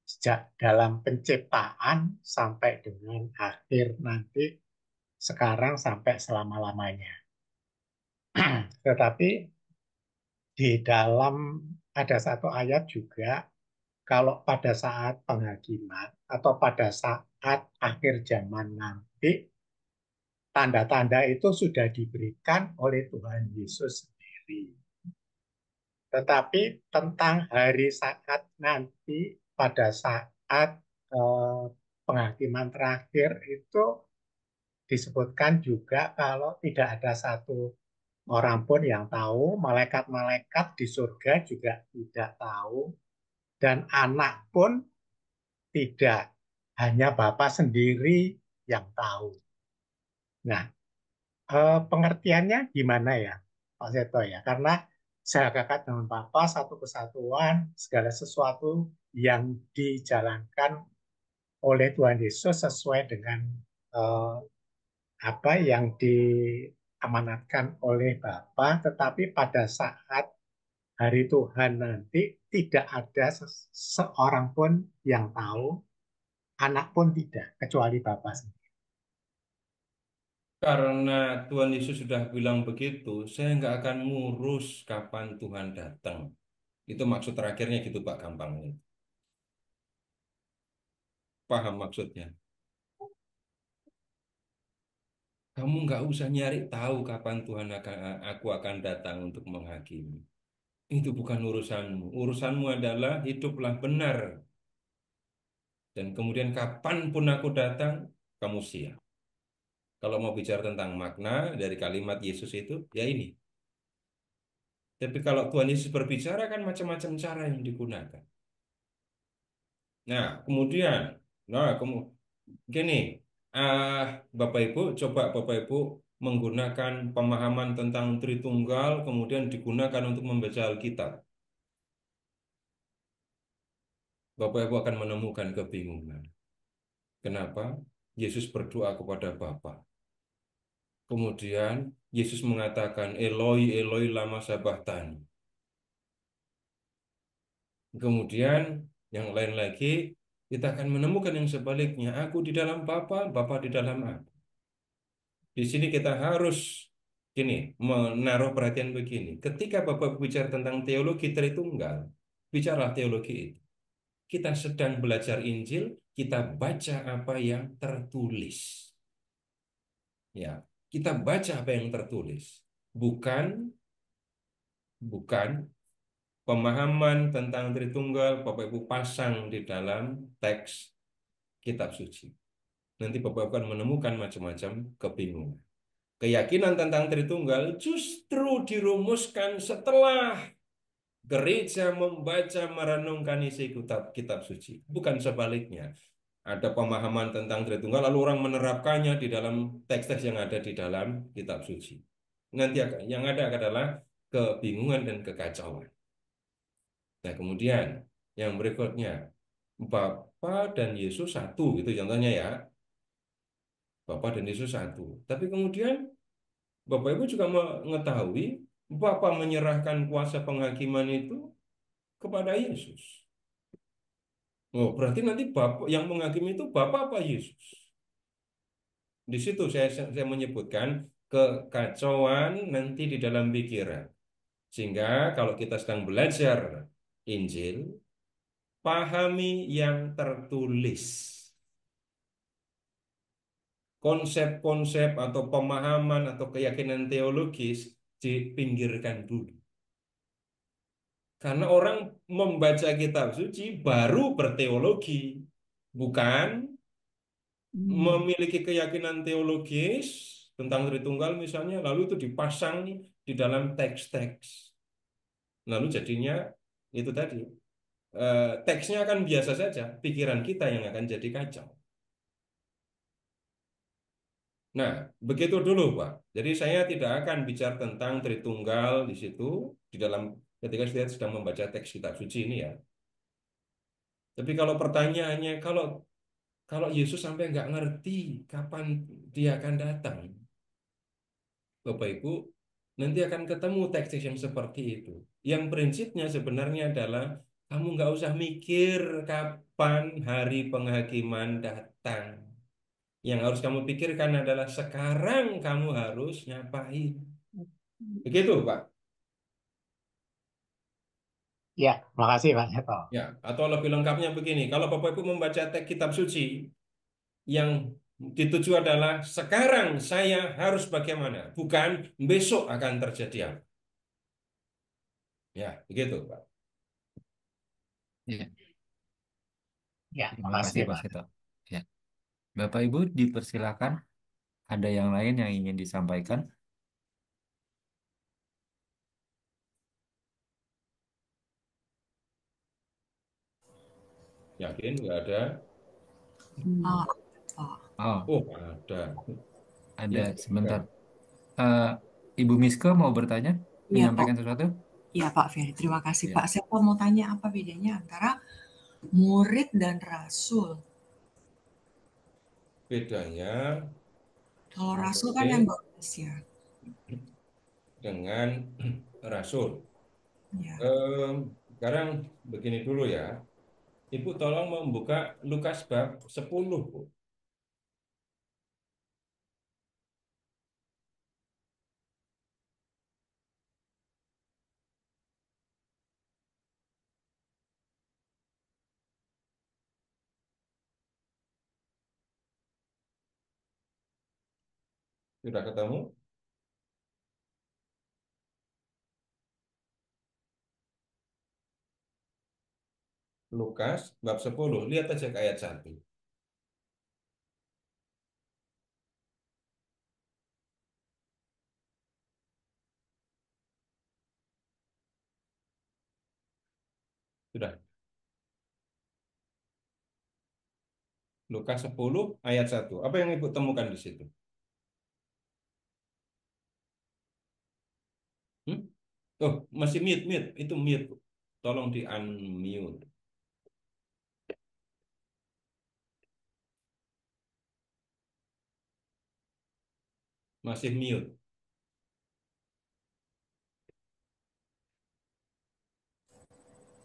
Sejak dalam penciptaan sampai dengan akhir nanti, sekarang sampai selama-lamanya. Tetapi di dalam ada satu ayat juga, kalau pada saat penghakiman atau pada saat akhir zaman nanti, tanda-tanda itu sudah diberikan oleh Tuhan Yesus sendiri. Tetapi tentang hari saat nanti, pada saat eh, penghakiman terakhir itu disebutkan juga kalau tidak ada satu orang pun yang tahu, malaikat-malaikat di surga juga tidak tahu, dan anak pun tidak, hanya Bapa sendiri yang tahu. Nah, pengertiannya gimana ya, Pak Seto ya? Karena sehakikat dengan Bapa, satu kesatuan, segala sesuatu yang dijalankan oleh Tuhan Yesus sesuai dengan eh, apa yang diamanatkan oleh Bapa, tetapi pada saat hari Tuhan nanti tidak ada seorang pun yang tahu, anak pun tidak, kecuali Bapa sendiri. Karena Tuhan Yesus sudah bilang begitu, saya nggak akan ngurus kapan Tuhan datang. Itu maksud terakhirnya gitu Pak, gampangnya. Paham maksudnya? Kamu nggak usah nyari tahu kapan aku akan datang untuk menghakimi. Itu bukan urusanmu. Urusanmu adalah hiduplah benar. Dan kemudian kapanpun aku datang, kamu siap. Kalau mau bicara tentang makna dari kalimat Yesus itu, ya ini. Tapi kalau Tuhan Yesus berbicara kan macam-macam cara yang digunakan. Nah, kemudian, gini, ah, Bapak Ibu, coba Bapak Ibu menggunakan pemahaman tentang Tritunggal, kemudian digunakan untuk membaca Alkitab. Bapak Ibu akan menemukan kebingungan. Kenapa? Yesus berdoa kepada Bapa. Kemudian Yesus mengatakan, Eloi, Eloi, lama sabachthani. Kemudian yang lain lagi, kita akan menemukan yang sebaliknya. Aku di dalam Bapa, Bapa di dalam aku. Di sini kita harus gini, menaruh perhatian begini. Ketika Bapak bicara tentang teologi Tritunggal, bicara teologi itu. Kita sedang belajar Injil, kita baca apa yang tertulis. Ya, kita baca apa yang tertulis. Bukan bukan pemahaman tentang Tritunggal Bapak Ibu pasang di dalam teks kitab suci. Nanti Bapak akan menemukan macam-macam kebingungan. Keyakinan tentang Tritunggal justru dirumuskan setelah gereja membaca merenungkan isi kitab suci. Bukan sebaliknya. Ada pemahaman tentang Tritunggal, lalu orang menerapkannya di dalam teks-teks yang ada di dalam kitab suci. Nanti yang ada adalah kebingungan dan kekacauan. Nah, kemudian yang berikutnya, Bapa dan Yesus satu, gitu contohnya ya. Bapa dan Yesus satu. Tapi kemudian Bapak Ibu juga mengetahui Bapa menyerahkan kuasa penghakiman itu kepada Yesus. Oh, berarti nanti Bapak yang menghakimi itu Bapa apa Yesus? Di situ saya menyebutkan kekacauan nanti di dalam pikiran. Sehingga kalau kita sedang belajar Injil, pahami yang tertulis. Konsep-konsep atau pemahaman atau keyakinan teologis dipinggirkan dulu. Karena orang membaca kitab suci baru berteologi, bukan memiliki keyakinan teologis tentang Tritunggal misalnya, lalu itu dipasang di dalam teks-teks. Lalu jadinya itu tadi, teksnya akan biasa saja, pikiran kita yang akan jadi kacau. Nah, begitu dulu, Pak. Jadi saya tidak akan bicara tentang Tritunggal di situ, di dalam ketika saya sedang membaca teks kitab suci ini ya. Tapi kalau pertanyaannya, kalau Yesus sampai nggak ngerti kapan dia akan datang, Bapak Ibu, nanti akan ketemu teks-teks yang seperti itu. Yang prinsipnya sebenarnya adalah kamu nggak usah mikir kapan hari penghakiman datang. Yang harus kamu pikirkan adalah sekarang kamu harus ngapain. Begitu, Pak. Ya, makasih Pak Seto. Ya, atau lebih lengkapnya begini, kalau Bapak Ibu membaca teks kitab suci, yang dituju adalah sekarang saya harus bagaimana, bukan besok akan terjadi apa. Ya, begitu, Pak. Iya, Ya, terima makasih kasih Pak Pak. Seto. Ya. Bapak Ibu dipersilakan. Ada yang lain yang ingin disampaikan? Yakin nggak ada? Ah, Pak. Oh, Oh, ada. ada Ya, sebentar. silakan. Eh, Ibu Miska mau bertanya, Iya, Pak. menyampaikan sesuatu? Iya, Pak Ferry. Terima kasih, Ya. Pak. Saya mau tanya apa bedanya antara murid dan rasul? Bedanya Kalau rasul kan yang murid baptis ya. dengan rasul. Ya. Sekarang begini dulu ya. Ibu tolong membuka Lukas bab 10, Bu. Sudah ketemu? Lukas bab 10. Lihat aja ke ayat 1. Sudah. Lukas 10 ayat 1. Apa yang Ibu temukan di situ? Hmm? Oh, masih mute, mute. Itu mute, Bu. Tolong di unmute. Masih mute.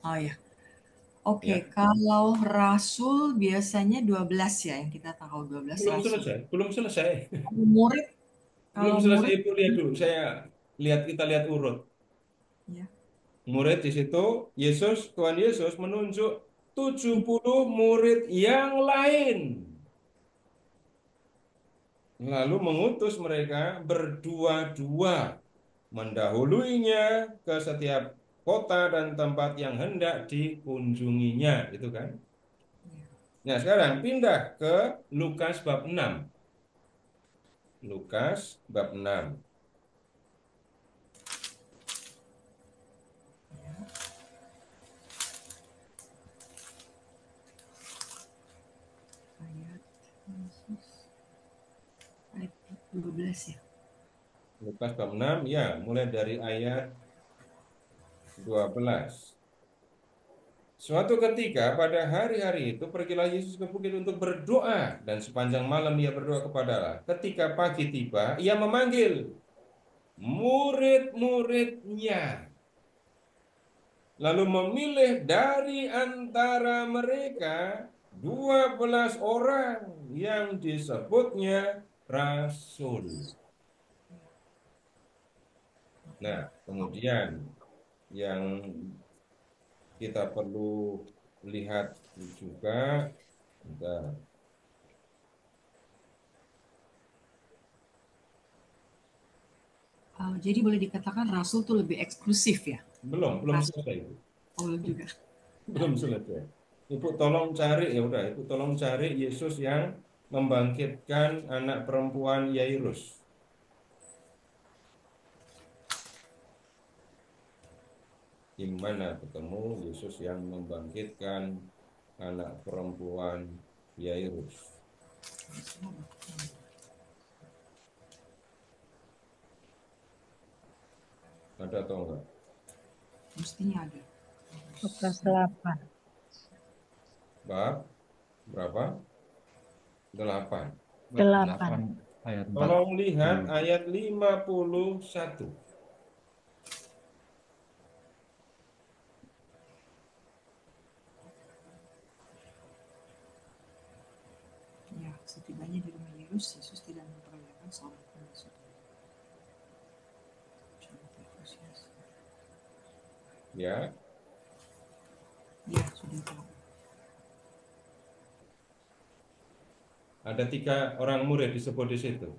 Oh ya. Oke, Ya. kalau rasul biasanya 12 ya yang kita tahu 12 Belum rasul. selesai. Belum selesai. Murid Belum kalau selesai. murid Ibu lihat dulu. Kita lihat urut. ya. Murid di situ, Tuhan Yesus menunjuk 70 murid yang lain. Lalu mengutus mereka berdua-dua mendahuluinya ke setiap kota dan tempat yang hendak dikunjunginya, itu kan? Nah, sekarang pindah ke Lukas bab 6. Lukas bab 6. Ayat Yesus. Ayat 12 ya. Lukas bab 6, ya, mulai dari ayat 12. Suatu ketika pada hari-hari itu pergilah Yesus ke bukit untuk berdoa, dan sepanjang malam ia berdoa kepada Allah. Ketika pagi tiba, ia memanggil murid-muridnya, lalu memilih dari antara mereka 12 orang yang disebutnya rasul. Nah, kemudian yang kita perlu lihat juga, bentar. Jadi boleh dikatakan rasul tuh lebih eksklusif ya? Belum selesai itu. Oh, belum juga. Belum selesai. Ibu tolong cari, ya udah, Ibu tolong cari Yesus yang membangkitkan anak perempuan Yairus. Di mana ketemu Yesus yang membangkitkan anak perempuan Yairus? Ada atau enggak? Mestinya ada. Lukas 8. Bab berapa? 8. 8. Ayat 4. Tolong lihat ayat 51. Ya, setibanya di rumah Yesus, Yesus tidak memperlihatkan seorang pun di situ. Ya, Ya, sudah tahu. ada 3 orang murid disebut di situ.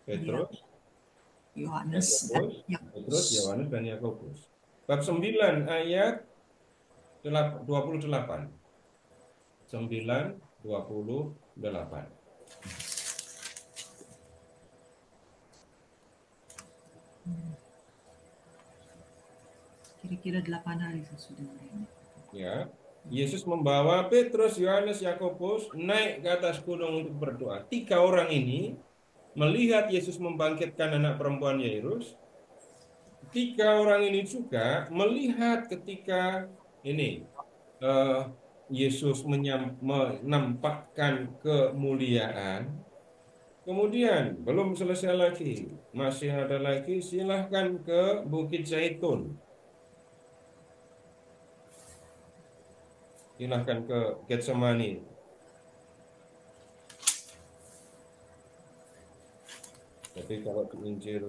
Petrus, Yohanes dan Petrus, Yohanes dan Yakobus. Bab 9 ayat 28. 9:28. Kira-kira 8 hari sesudah ini. Ya, Yesus membawa Petrus, Yohanes, Yakobus naik ke atas gunung untuk berdoa. 3 orang ini melihat Yesus membangkitkan anak perempuan Yairus. 3 orang ini juga melihat ketika ini Yesus menampakkan kemuliaan. Kemudian belum selesai lagi, masih ada lagi. Silahkan ke Bukit Zaitun. Silahkan ke Getsemani. Jadi kalau di Injil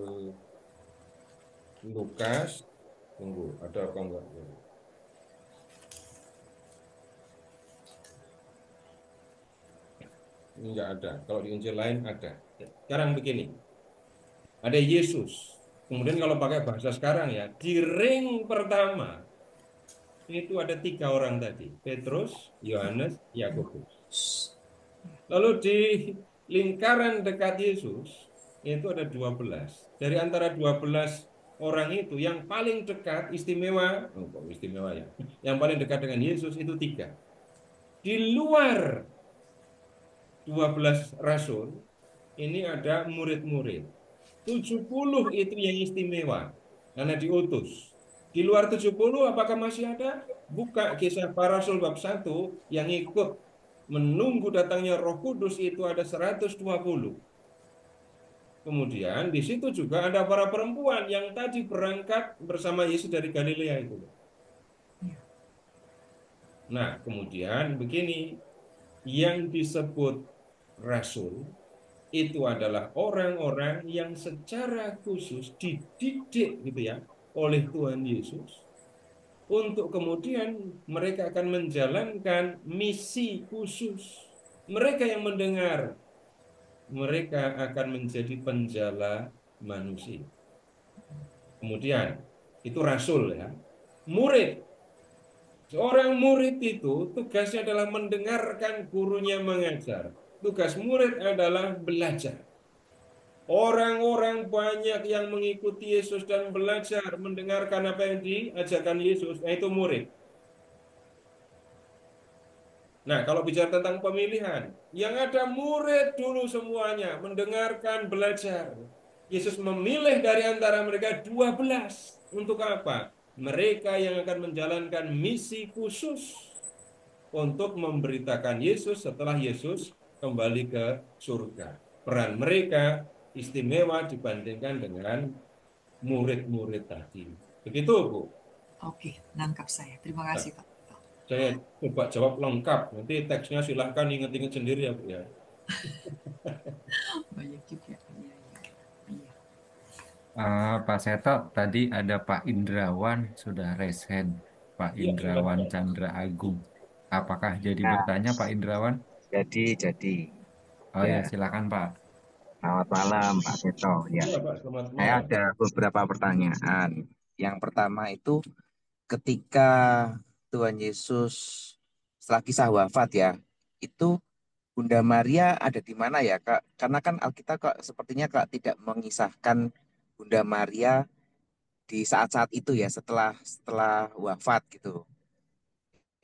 Lukas, tunggu, ada apa enggak? Ini enggak ada. Kalau di Injil lain ada. Sekarang begini, ada Yesus. Kemudian kalau pakai bahasa sekarang ya, di ring pertama itu ada 3 orang tadi, Petrus, Yohanes, Yakobus. Lalu di lingkaran dekat Yesus itu ada 12. Dari antara 12 orang itu yang paling dekat istimewa, istimewa ya, yang paling dekat dengan Yesus itu 3. Di luar 12 rasul ini ada murid-murid. 70 itu yang istimewa karena diutus. Di luar 70 apakah masih ada? Buka Kisah Para Rasul bab 1 yang ikut menunggu datangnya Roh Kudus itu ada 120. Kemudian di situ juga ada para perempuan yang tadi berangkat bersama Yesus dari Galilea itu. Nah, kemudian begini, yang disebut rasul itu adalah orang-orang yang secara khusus dididik gitu ya oleh Tuhan Yesus untuk kemudian mereka akan menjalankan misi khusus. Mereka yang mendengar, mereka akan menjadi penjala manusia. Kemudian itu rasul ya. Murid. Seorang murid itu tugasnya adalah mendengarkan gurunya mengajar. Tugas murid adalah belajar. Orang-orang banyak yang mengikuti Yesus dan belajar mendengarkan apa yang diajarkan Yesus, nah itu murid. Nah, kalau bicara tentang pemilihan, yang ada murid dulu semuanya mendengarkan, belajar. Yesus memilih dari antara mereka 12. Untuk apa? Mereka yang akan menjalankan misi khusus untuk memberitakan Yesus setelah Yesus kembali ke surga. Peran mereka istimewa dibandingkan dengan murid-murid tadi. Begitu, Bu. Oke, nangkap saya. Terima Nah, kasih, Pak. saya coba jawab lengkap. Nanti teksnya silahkan ingat-ingat sendiri ya, Bu ya. Banyak juga. Iya, iya. Iya. Pak Seto, tadi ada Pak Indrawan sudah raise hand. Pak Iya, Indrawan Chandra Agung. Apakah jadi Nah, bertanya Pak Indrawan? jadi Oh ya, ya, silakan Pak. selamat malam Pak Seto. Ya, iya Pak, selamat saya malam. ada beberapa pertanyaan. Yang pertama itu ketika Tuhan Yesus setelah kisah wafat ya, itu Bunda Maria ada di mana ya, Kak? Karena kan Alkitab kok sepertinya Kak tidak mengisahkan Bunda Maria di saat-saat itu ya, setelah setelah wafat gitu.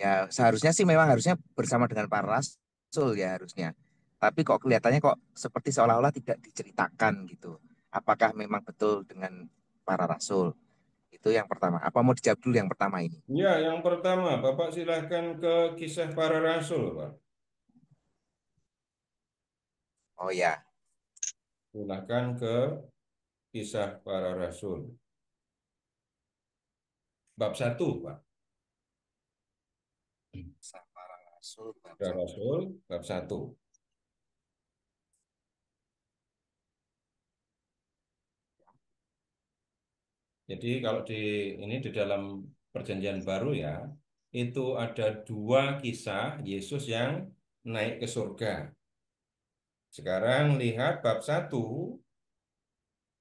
Ya, seharusnya sih memang harusnya bersama dengan para rasul ya harusnya. Tapi kok kelihatannya kok seperti seolah-olah tidak diceritakan gitu. Apakah memang betul dengan para rasul? Itu yang pertama. Apa mau dijawab dulu yang pertama ini? Ya, yang pertama, Bapak silahkan ke kisah para rasul, Pak. Oh ya, Silahkan ke kisah para rasul. Bab 1, Pak. kisah para rasul bab Para 1. rasul, bab 1. Jadi kalau di dalam perjanjian baru ya, itu ada 2 kisah Yesus yang naik ke surga. Sekarang lihat bab 1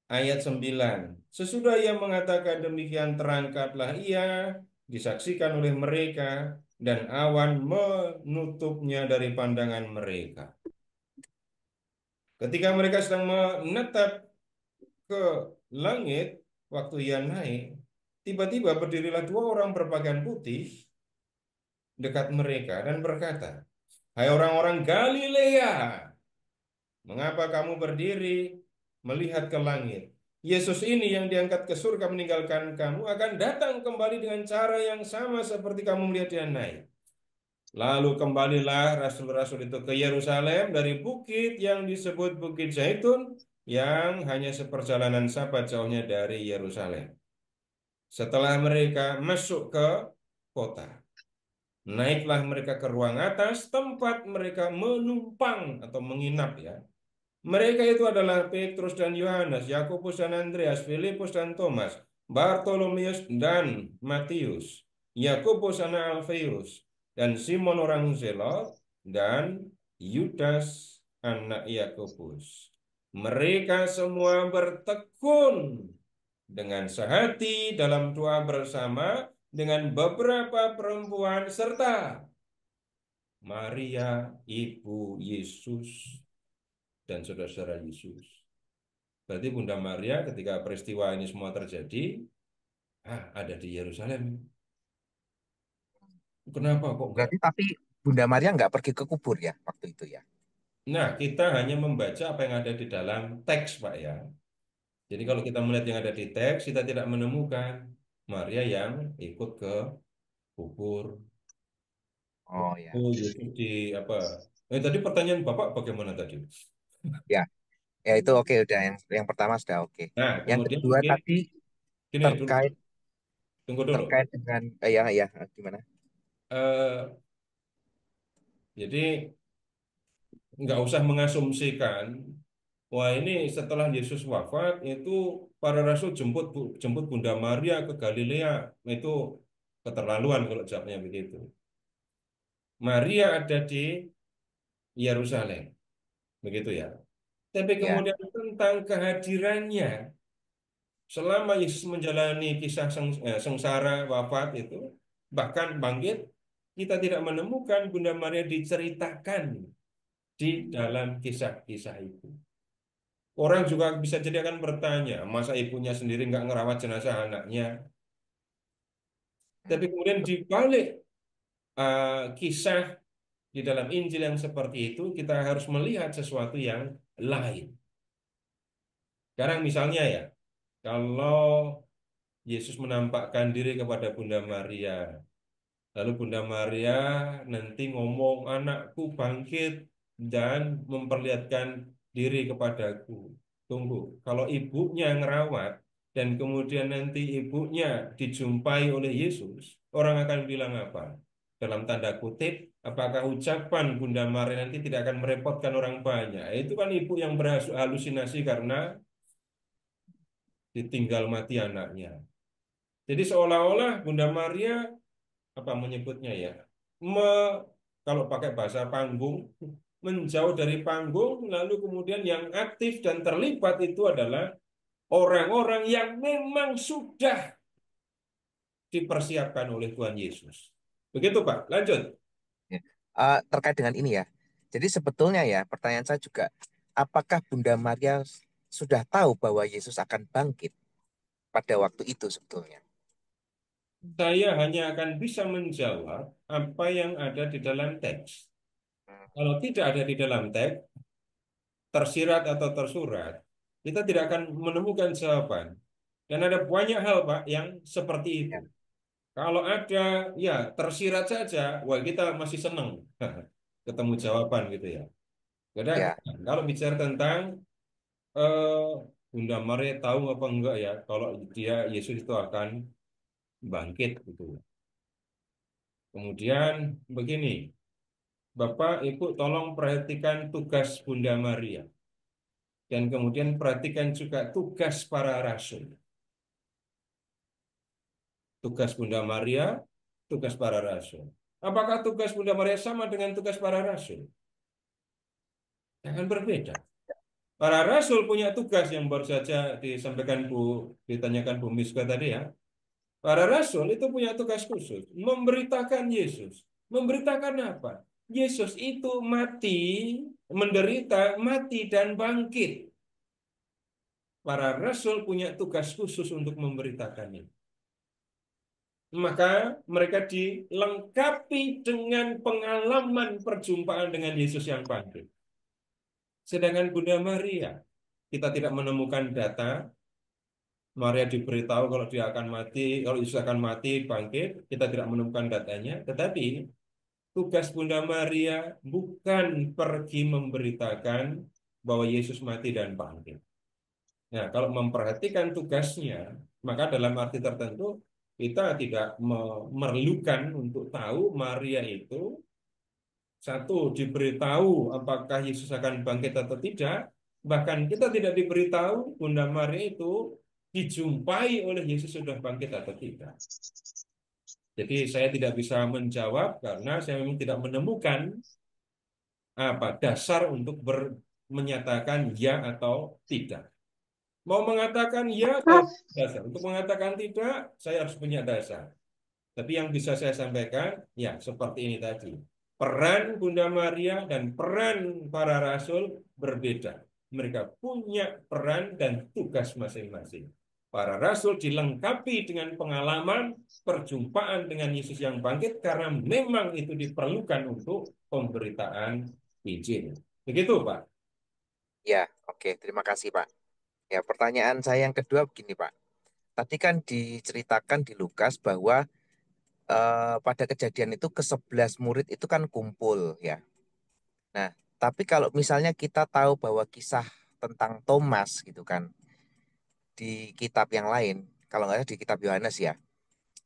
ayat 9. Sesudah ia mengatakan demikian terangkatlah ia, disaksikan oleh mereka, dan awan menutupnya dari pandangan mereka. Ketika mereka sedang menetap ke langit, waktu ia naik, tiba-tiba berdirilah 2 orang berpakaian putih dekat mereka dan berkata, "Hai orang-orang Galilea, mengapa kamu berdiri melihat ke langit? Yesus ini yang diangkat ke surga meninggalkan kamu akan datang kembali dengan cara yang sama seperti kamu melihat dia naik." Lalu kembalilah rasul-rasul itu ke Yerusalem dari bukit yang disebut Bukit Zaitun yang hanya seperjalanan sabat jauhnya dari Yerusalem. Setelah mereka masuk ke kota, naiklah mereka ke ruang atas tempat mereka menumpang atau menginap ya. Mereka itu adalah Petrus dan Yohanes, Yakobus dan Andreas, Filipus dan Thomas, Bartolomeus dan Matius, Yakobus anak Alfeus, dan Simon orang Zelot, dan Yudas anak Yakobus. Mereka semua bertekun dengan sehati dalam doa bersama dengan beberapa perempuan serta Maria, ibu Yesus, dan saudara-saudara Yesus. Berarti Bunda Maria ketika peristiwa ini semua terjadi, ada di Yerusalem. Kenapa kok enggak? Berarti tapi Bunda Maria nggak pergi ke kubur ya waktu itu ya? Nah, kita hanya membaca apa yang ada di dalam teks, Pak ya. Jadi kalau kita melihat yang ada di teks, kita tidak menemukan Maria yang ikut ke kubur. Oh ya. Oh, Yesus di apa? Tadi pertanyaan Bapak bagaimana tadi? Ya. Ya itu oke udah yang pertama sudah oke. Nah, Yang kemudian kedua mungkin tadi gini dulu, terkait tunggu dulu. terkait dengan ya gimana? Eh, jadi nggak usah mengasumsikan, wah ini setelah Yesus wafat itu para rasul jemput Bunda Maria ke Galilea, itu keterlaluan kalau jawabnya begitu. Maria ada di Yerusalem, begitu ya. Tapi Ya, kemudian tentang kehadirannya selama Yesus menjalani kisah sengsara wafat itu, bahkan bangkit, kita tidak menemukan Bunda Maria diceritakan di dalam kisah-kisah itu. Orang juga bisa jadi akan bertanya, masa ibunya sendiri nggak ngerawat jenazah anaknya? Tapi kemudian di balik kisah di dalam Injil yang seperti itu, kita harus melihat sesuatu yang lain. Sekarang misalnya ya, kalau Yesus menampakkan diri kepada Bunda Maria, lalu Bunda Maria nanti ngomong, anakku bangkit dan memperlihatkan diri kepadaku. Tunggu, kalau ibunya ngerawat dan kemudian nanti ibunya dijumpai oleh Yesus, orang akan bilang apa? Dalam tanda kutip, apakah ucapan Bunda Maria nanti tidak akan merepotkan orang banyak? Itu kan ibu yang berhalusinasi karena ditinggal mati anaknya. Jadi seolah-olah Bunda Maria apa menyebutnya ya, kalau pakai bahasa panggung, menjauh dari panggung, lalu kemudian yang aktif dan terlibat itu adalah orang-orang yang memang sudah dipersiapkan oleh Tuhan Yesus. Begitu Pak, lanjut. ya. Terkait dengan ini ya. Jadi sebetulnya ya pertanyaan saya juga, apakah Bunda Maria sudah tahu bahwa Yesus akan bangkit pada waktu itu sebetulnya? Saya hanya akan bisa menjawab apa yang ada di dalam teks. Kalau tidak ada di dalam teks, tersirat atau tersurat, kita tidak akan menemukan jawaban. Dan ada banyak hal, Pak, yang seperti itu. Ya, Kalau ada, ya tersirat saja, wah kita masih senang ketemu jawaban gitu ya. ya, Kalau bicara tentang eh, Bunda Maria tahu apa enggak ya, kalau dia Yesus itu akan bangkit gitu. Kemudian begini, Bapak Ibu tolong perhatikan tugas Bunda Maria. Dan kemudian perhatikan juga tugas para rasul. Tugas Bunda Maria, tugas para rasul. Apakah tugas Bunda Maria sama dengan tugas para rasul? Akan berbeda. Para rasul punya tugas yang baru saja disampaikan ditanyakan Bu Miska tadi ya. Para rasul itu punya tugas khusus, memberitakan Yesus. Memberitakan apa? Yesus itu mati, menderita, mati dan bangkit. Para rasul punya tugas khusus untuk memberitakannya. Maka mereka dilengkapi dengan pengalaman perjumpaan dengan Yesus yang bangkit. Sedangkan Bunda Maria, kita tidak menemukan data. Maria diberitahu kalau dia akan mati, kalau Yesus akan mati, bangkit. Kita tidak menemukan datanya. Tetapi tugas Bunda Maria bukan pergi memberitakan bahwa Yesus mati dan bangkit. Nah, kalau memperhatikan tugasnya, maka dalam arti tertentu kita tidak memerlukan untuk tahu Maria itu satu diberitahu apakah Yesus akan bangkit atau tidak. Bahkan kita tidak diberitahu Bunda Maria itu dijumpai oleh Yesus sudah bangkit atau tidak. Jadi saya tidak bisa menjawab karena saya memang tidak menemukan apa dasar untuk menyatakan ya atau tidak. Mau mengatakan ya, saya punya dasar. Untuk mengatakan tidak, saya harus punya dasar. Tapi yang bisa saya sampaikan, ya seperti ini tadi. Peran Bunda Maria dan peran para rasul berbeda. Mereka punya peran dan tugas masing-masing. Para rasul dilengkapi dengan pengalaman perjumpaan dengan Yesus yang bangkit karena memang itu diperlukan untuk pemberitaan Injil. Begitu, Pak. ya, oke. Terima kasih Pak. Ya, pertanyaan saya yang kedua begini Pak. Tadi kan diceritakan di Lukas bahwa pada kejadian itu ke-11 murid itu kan kumpul ya. Nah, tapi kalau misalnya kita tahu bahwa kisah tentang Thomas gitu kan di kitab yang lain, kalau nggak salah di kitab Yohanes ya,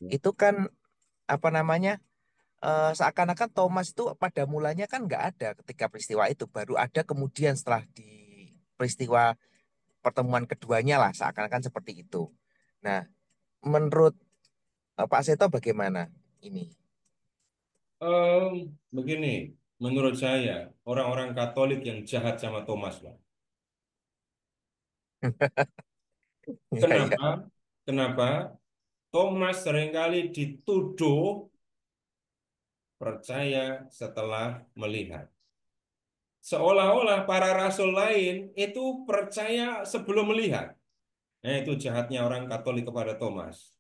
itu kan apa namanya seakan-akan Thomas itu pada mulanya kan nggak ada ketika peristiwa itu, baru ada kemudian setelah di peristiwa pertemuan keduanya lah, seakan-akan seperti itu. Nah, menurut Pak Seto bagaimana ini? Begini, menurut saya orang-orang Katolik yang jahat sama Thomas lah. Ya, ya. Kenapa? Kenapa? Thomas seringkali dituduh percaya setelah melihat. Seolah-olah para rasul lain itu percaya sebelum melihat. Nah, itu jahatnya orang Katolik kepada Thomas.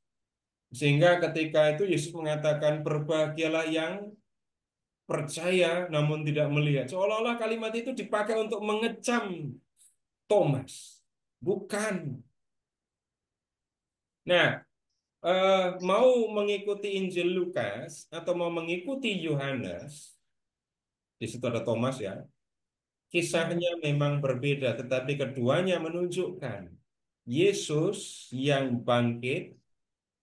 Sehingga ketika itu Yesus mengatakan berbahagialah yang percaya namun tidak melihat. Seolah-olah kalimat itu dipakai untuk mengecam Thomas. Bukan. Nah, mau mengikuti Injil Lukas atau mau mengikuti Yohanes, di situ ada Thomas ya. Kisahnya memang berbeda, tetapi keduanya menunjukkan Yesus yang bangkit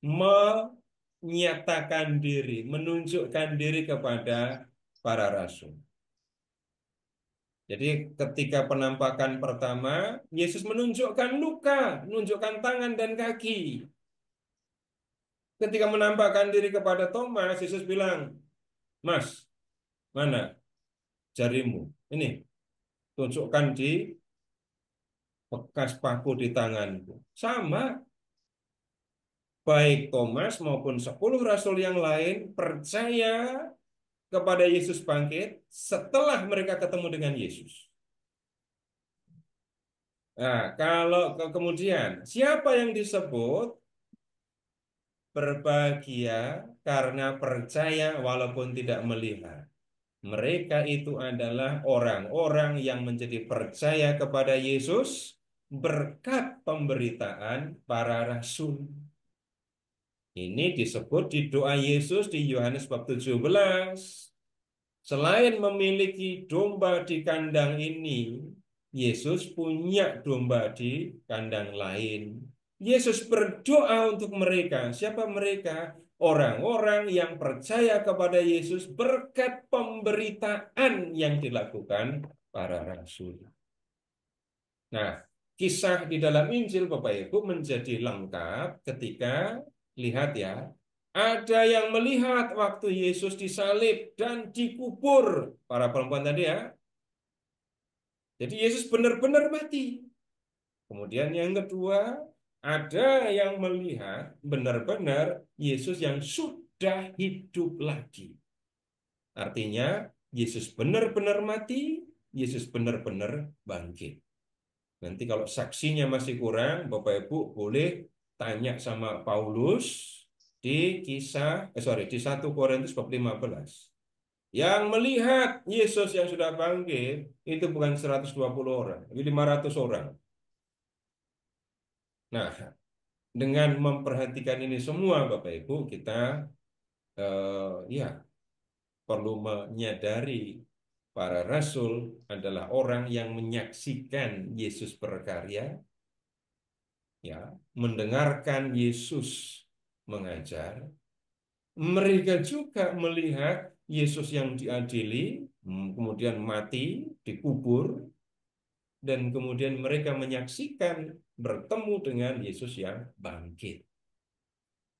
menyatakan diri, menunjukkan diri kepada para rasul. Jadi ketika penampakan pertama, Yesus menunjukkan luka, menunjukkan tangan dan kaki. Ketika menampakkan diri kepada Thomas, Yesus bilang, Mas, mana jarimu? Ini, tunjukkan di bekas paku di tanganku. Sama, baik Thomas maupun 10 rasul yang lain percaya kepada Yesus bangkit setelah mereka ketemu dengan Yesus. Nah, kalau kemudian siapa yang disebut berbahagia karena percaya walaupun tidak melihat? Mereka itu adalah orang-orang yang menjadi percaya kepada Yesus berkat pemberitaan para rasul. Ini disebut di doa Yesus di Yohanes bab 17. Selain memiliki domba di kandang ini, Yesus punya domba di kandang lain. Yesus berdoa untuk mereka. Siapa mereka? Orang-orang yang percaya kepada Yesus berkat pemberitaan yang dilakukan para rasul. Nah, kisah di dalam Injil Bapak Ibu menjadi lengkap ketika lihat ya, ada yang melihat waktu Yesus disalib dan dikubur. Para perempuan tadi ya. Jadi Yesus benar-benar mati. Kemudian yang kedua, ada yang melihat benar-benar Yesus yang sudah hidup lagi. Artinya, Yesus benar-benar mati, Yesus benar-benar bangkit. Nanti kalau saksinya masih kurang, Bapak Ibu boleh tanya sama Paulus di di 1 Korintus bab 15. Yang melihat Yesus yang sudah bangkit itu bukan 120 orang, tapi 500 orang. Nah, dengan memperhatikan ini semua Bapak Ibu, kita ya perlu menyadari para rasul adalah orang yang menyaksikan Yesus berkarya, ya, mendengarkan Yesus mengajar. Mereka juga melihat Yesus yang diadili, kemudian mati, dikubur, dan kemudian mereka menyaksikan bertemu dengan Yesus yang bangkit.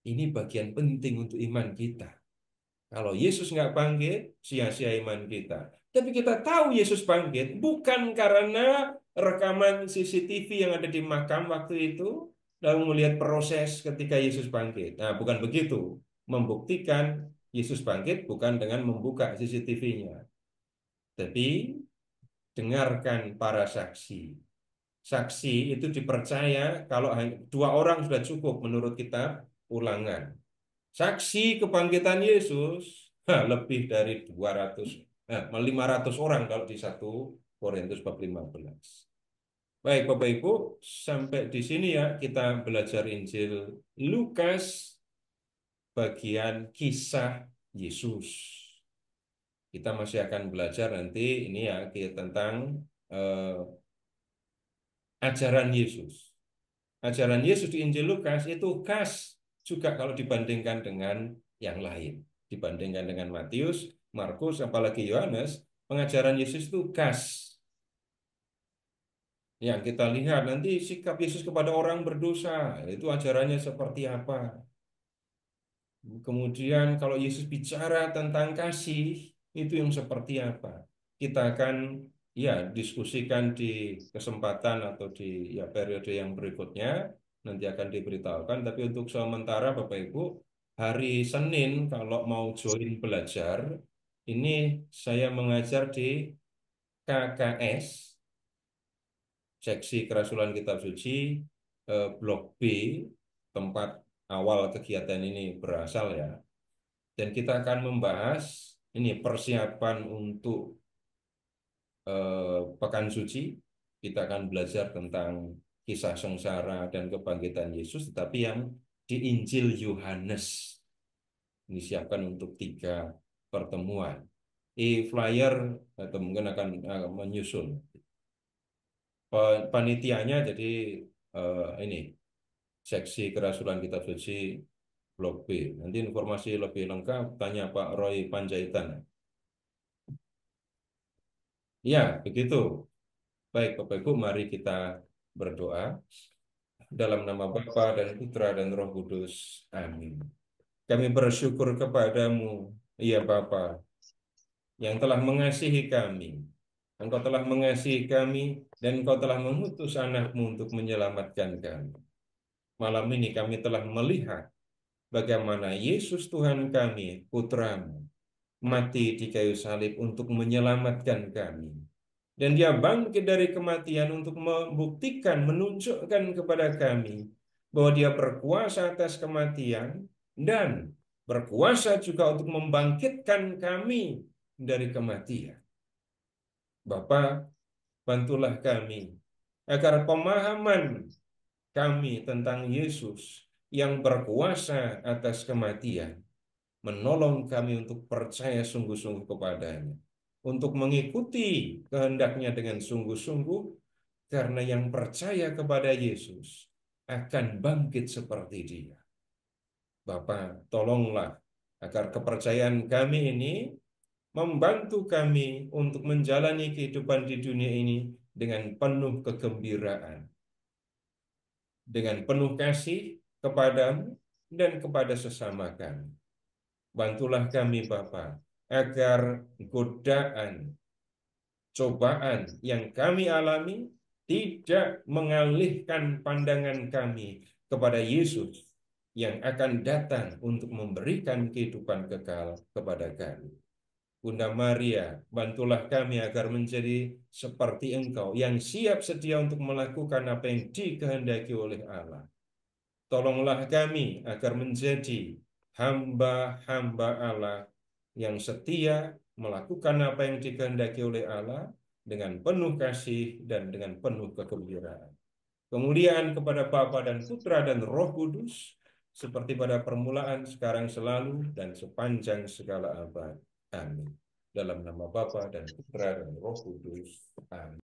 Ini bagian penting untuk iman kita. Kalau Yesus nggak bangkit, sia-sia iman kita. Tapi kita tahu Yesus bangkit bukan karena rekaman CCTV yang ada di makam waktu itu, lalu melihat proses ketika Yesus bangkit. Nah, bukan begitu. Membuktikan Yesus bangkit bukan dengan membuka CCTV-nya. Tapi dengarkan para saksi. Saksi itu dipercaya kalau 2 orang sudah cukup menurut kitab Ulangan. Saksi kebangkitan Yesus lebih dari 500 orang kalau di 1 Korintus bab 15. Baik Bapak Ibu, sampai di sini ya kita belajar Injil Lukas bagian kisah Yesus. Kita masih akan belajar nanti ini ya tentang ajaran Yesus. Ajaran Yesus di Injil Lukas itu khas juga kalau dibandingkan dengan yang lain. Dibandingkan dengan Matius, Markus, apalagi Yohanes, pengajaran Yesus itu khas. Yang kita lihat nanti sikap Yesus kepada orang berdosa, itu ajarannya seperti apa. Kemudian kalau Yesus bicara tentang kasih, itu yang seperti apa. Kita akan diskusikan di kesempatan atau di periode yang berikutnya, nanti akan diberitahukan. Tapi untuk sementara Bapak Ibu, hari Senin kalau mau join belajar, ini saya mengajar di KKS, Seksi Kerasulan Kitab Suci, Blok B, tempat awal kegiatan ini berasal ya. Dan kita akan membahas ini persiapan untuk Pekan Suci. Kita akan belajar tentang kisah sengsara dan kebangkitan Yesus, tetapi yang di Injil Yohanes. Ini siapkan untuk 3 pertemuan. Flyer atau mungkin akan menyusul. Panitianya jadi ini Seksi Kerasulan Kitab Suci Blok B. Nanti informasi lebih lengkap tanya Pak Roy Panjaitan. Ya, begitu. Baik, Bapak Ibu, mari kita berdoa. Dalam nama Bapa dan Putra dan Roh Kudus. Amin. Kami bersyukur kepadamu, ya Bapa, yang telah mengasihi kami. Engkau telah mengasihi kami dan Engkau telah mengutus anak-Mu untuk menyelamatkan kami. Malam ini kami telah melihat bagaimana Yesus Tuhan kami, Putra-Mu, mati di kayu salib untuk menyelamatkan kami. Dan Dia bangkit dari kematian untuk membuktikan, menunjukkan kepada kami bahwa Dia berkuasa atas kematian dan berkuasa juga untuk membangkitkan kami dari kematian. Bapa, bantulah kami agar pemahaman kami tentang Yesus yang berkuasa atas kematian menolong kami untuk percaya sungguh-sungguh kepadanya, untuk mengikuti kehendaknya dengan sungguh-sungguh, karena yang percaya kepada Yesus akan bangkit seperti Dia. Bapa, tolonglah agar kepercayaan kami ini membantu kami untuk menjalani kehidupan di dunia ini dengan penuh kegembiraan, dengan penuh kasih kepadamu dan kepada sesama kami. Bantulah kami Bapa, agar godaan, cobaan yang kami alami tidak mengalihkan pandangan kami kepada Yesus yang akan datang untuk memberikan kehidupan kekal kepada kami. Bunda Maria, bantulah kami agar menjadi seperti Engkau yang siap sedia untuk melakukan apa yang dikehendaki oleh Allah. Tolonglah kami agar menjadi hamba-hamba Allah yang setia melakukan apa yang dikehendaki oleh Allah dengan penuh kasih dan dengan penuh kegembiraan. Kemuliaan kepada Bapa dan Putra dan Roh Kudus, seperti pada permulaan, sekarang, selalu, dan sepanjang segala abad. Amin. Dalam nama Bapa dan Putra dan Roh Kudus. Amin.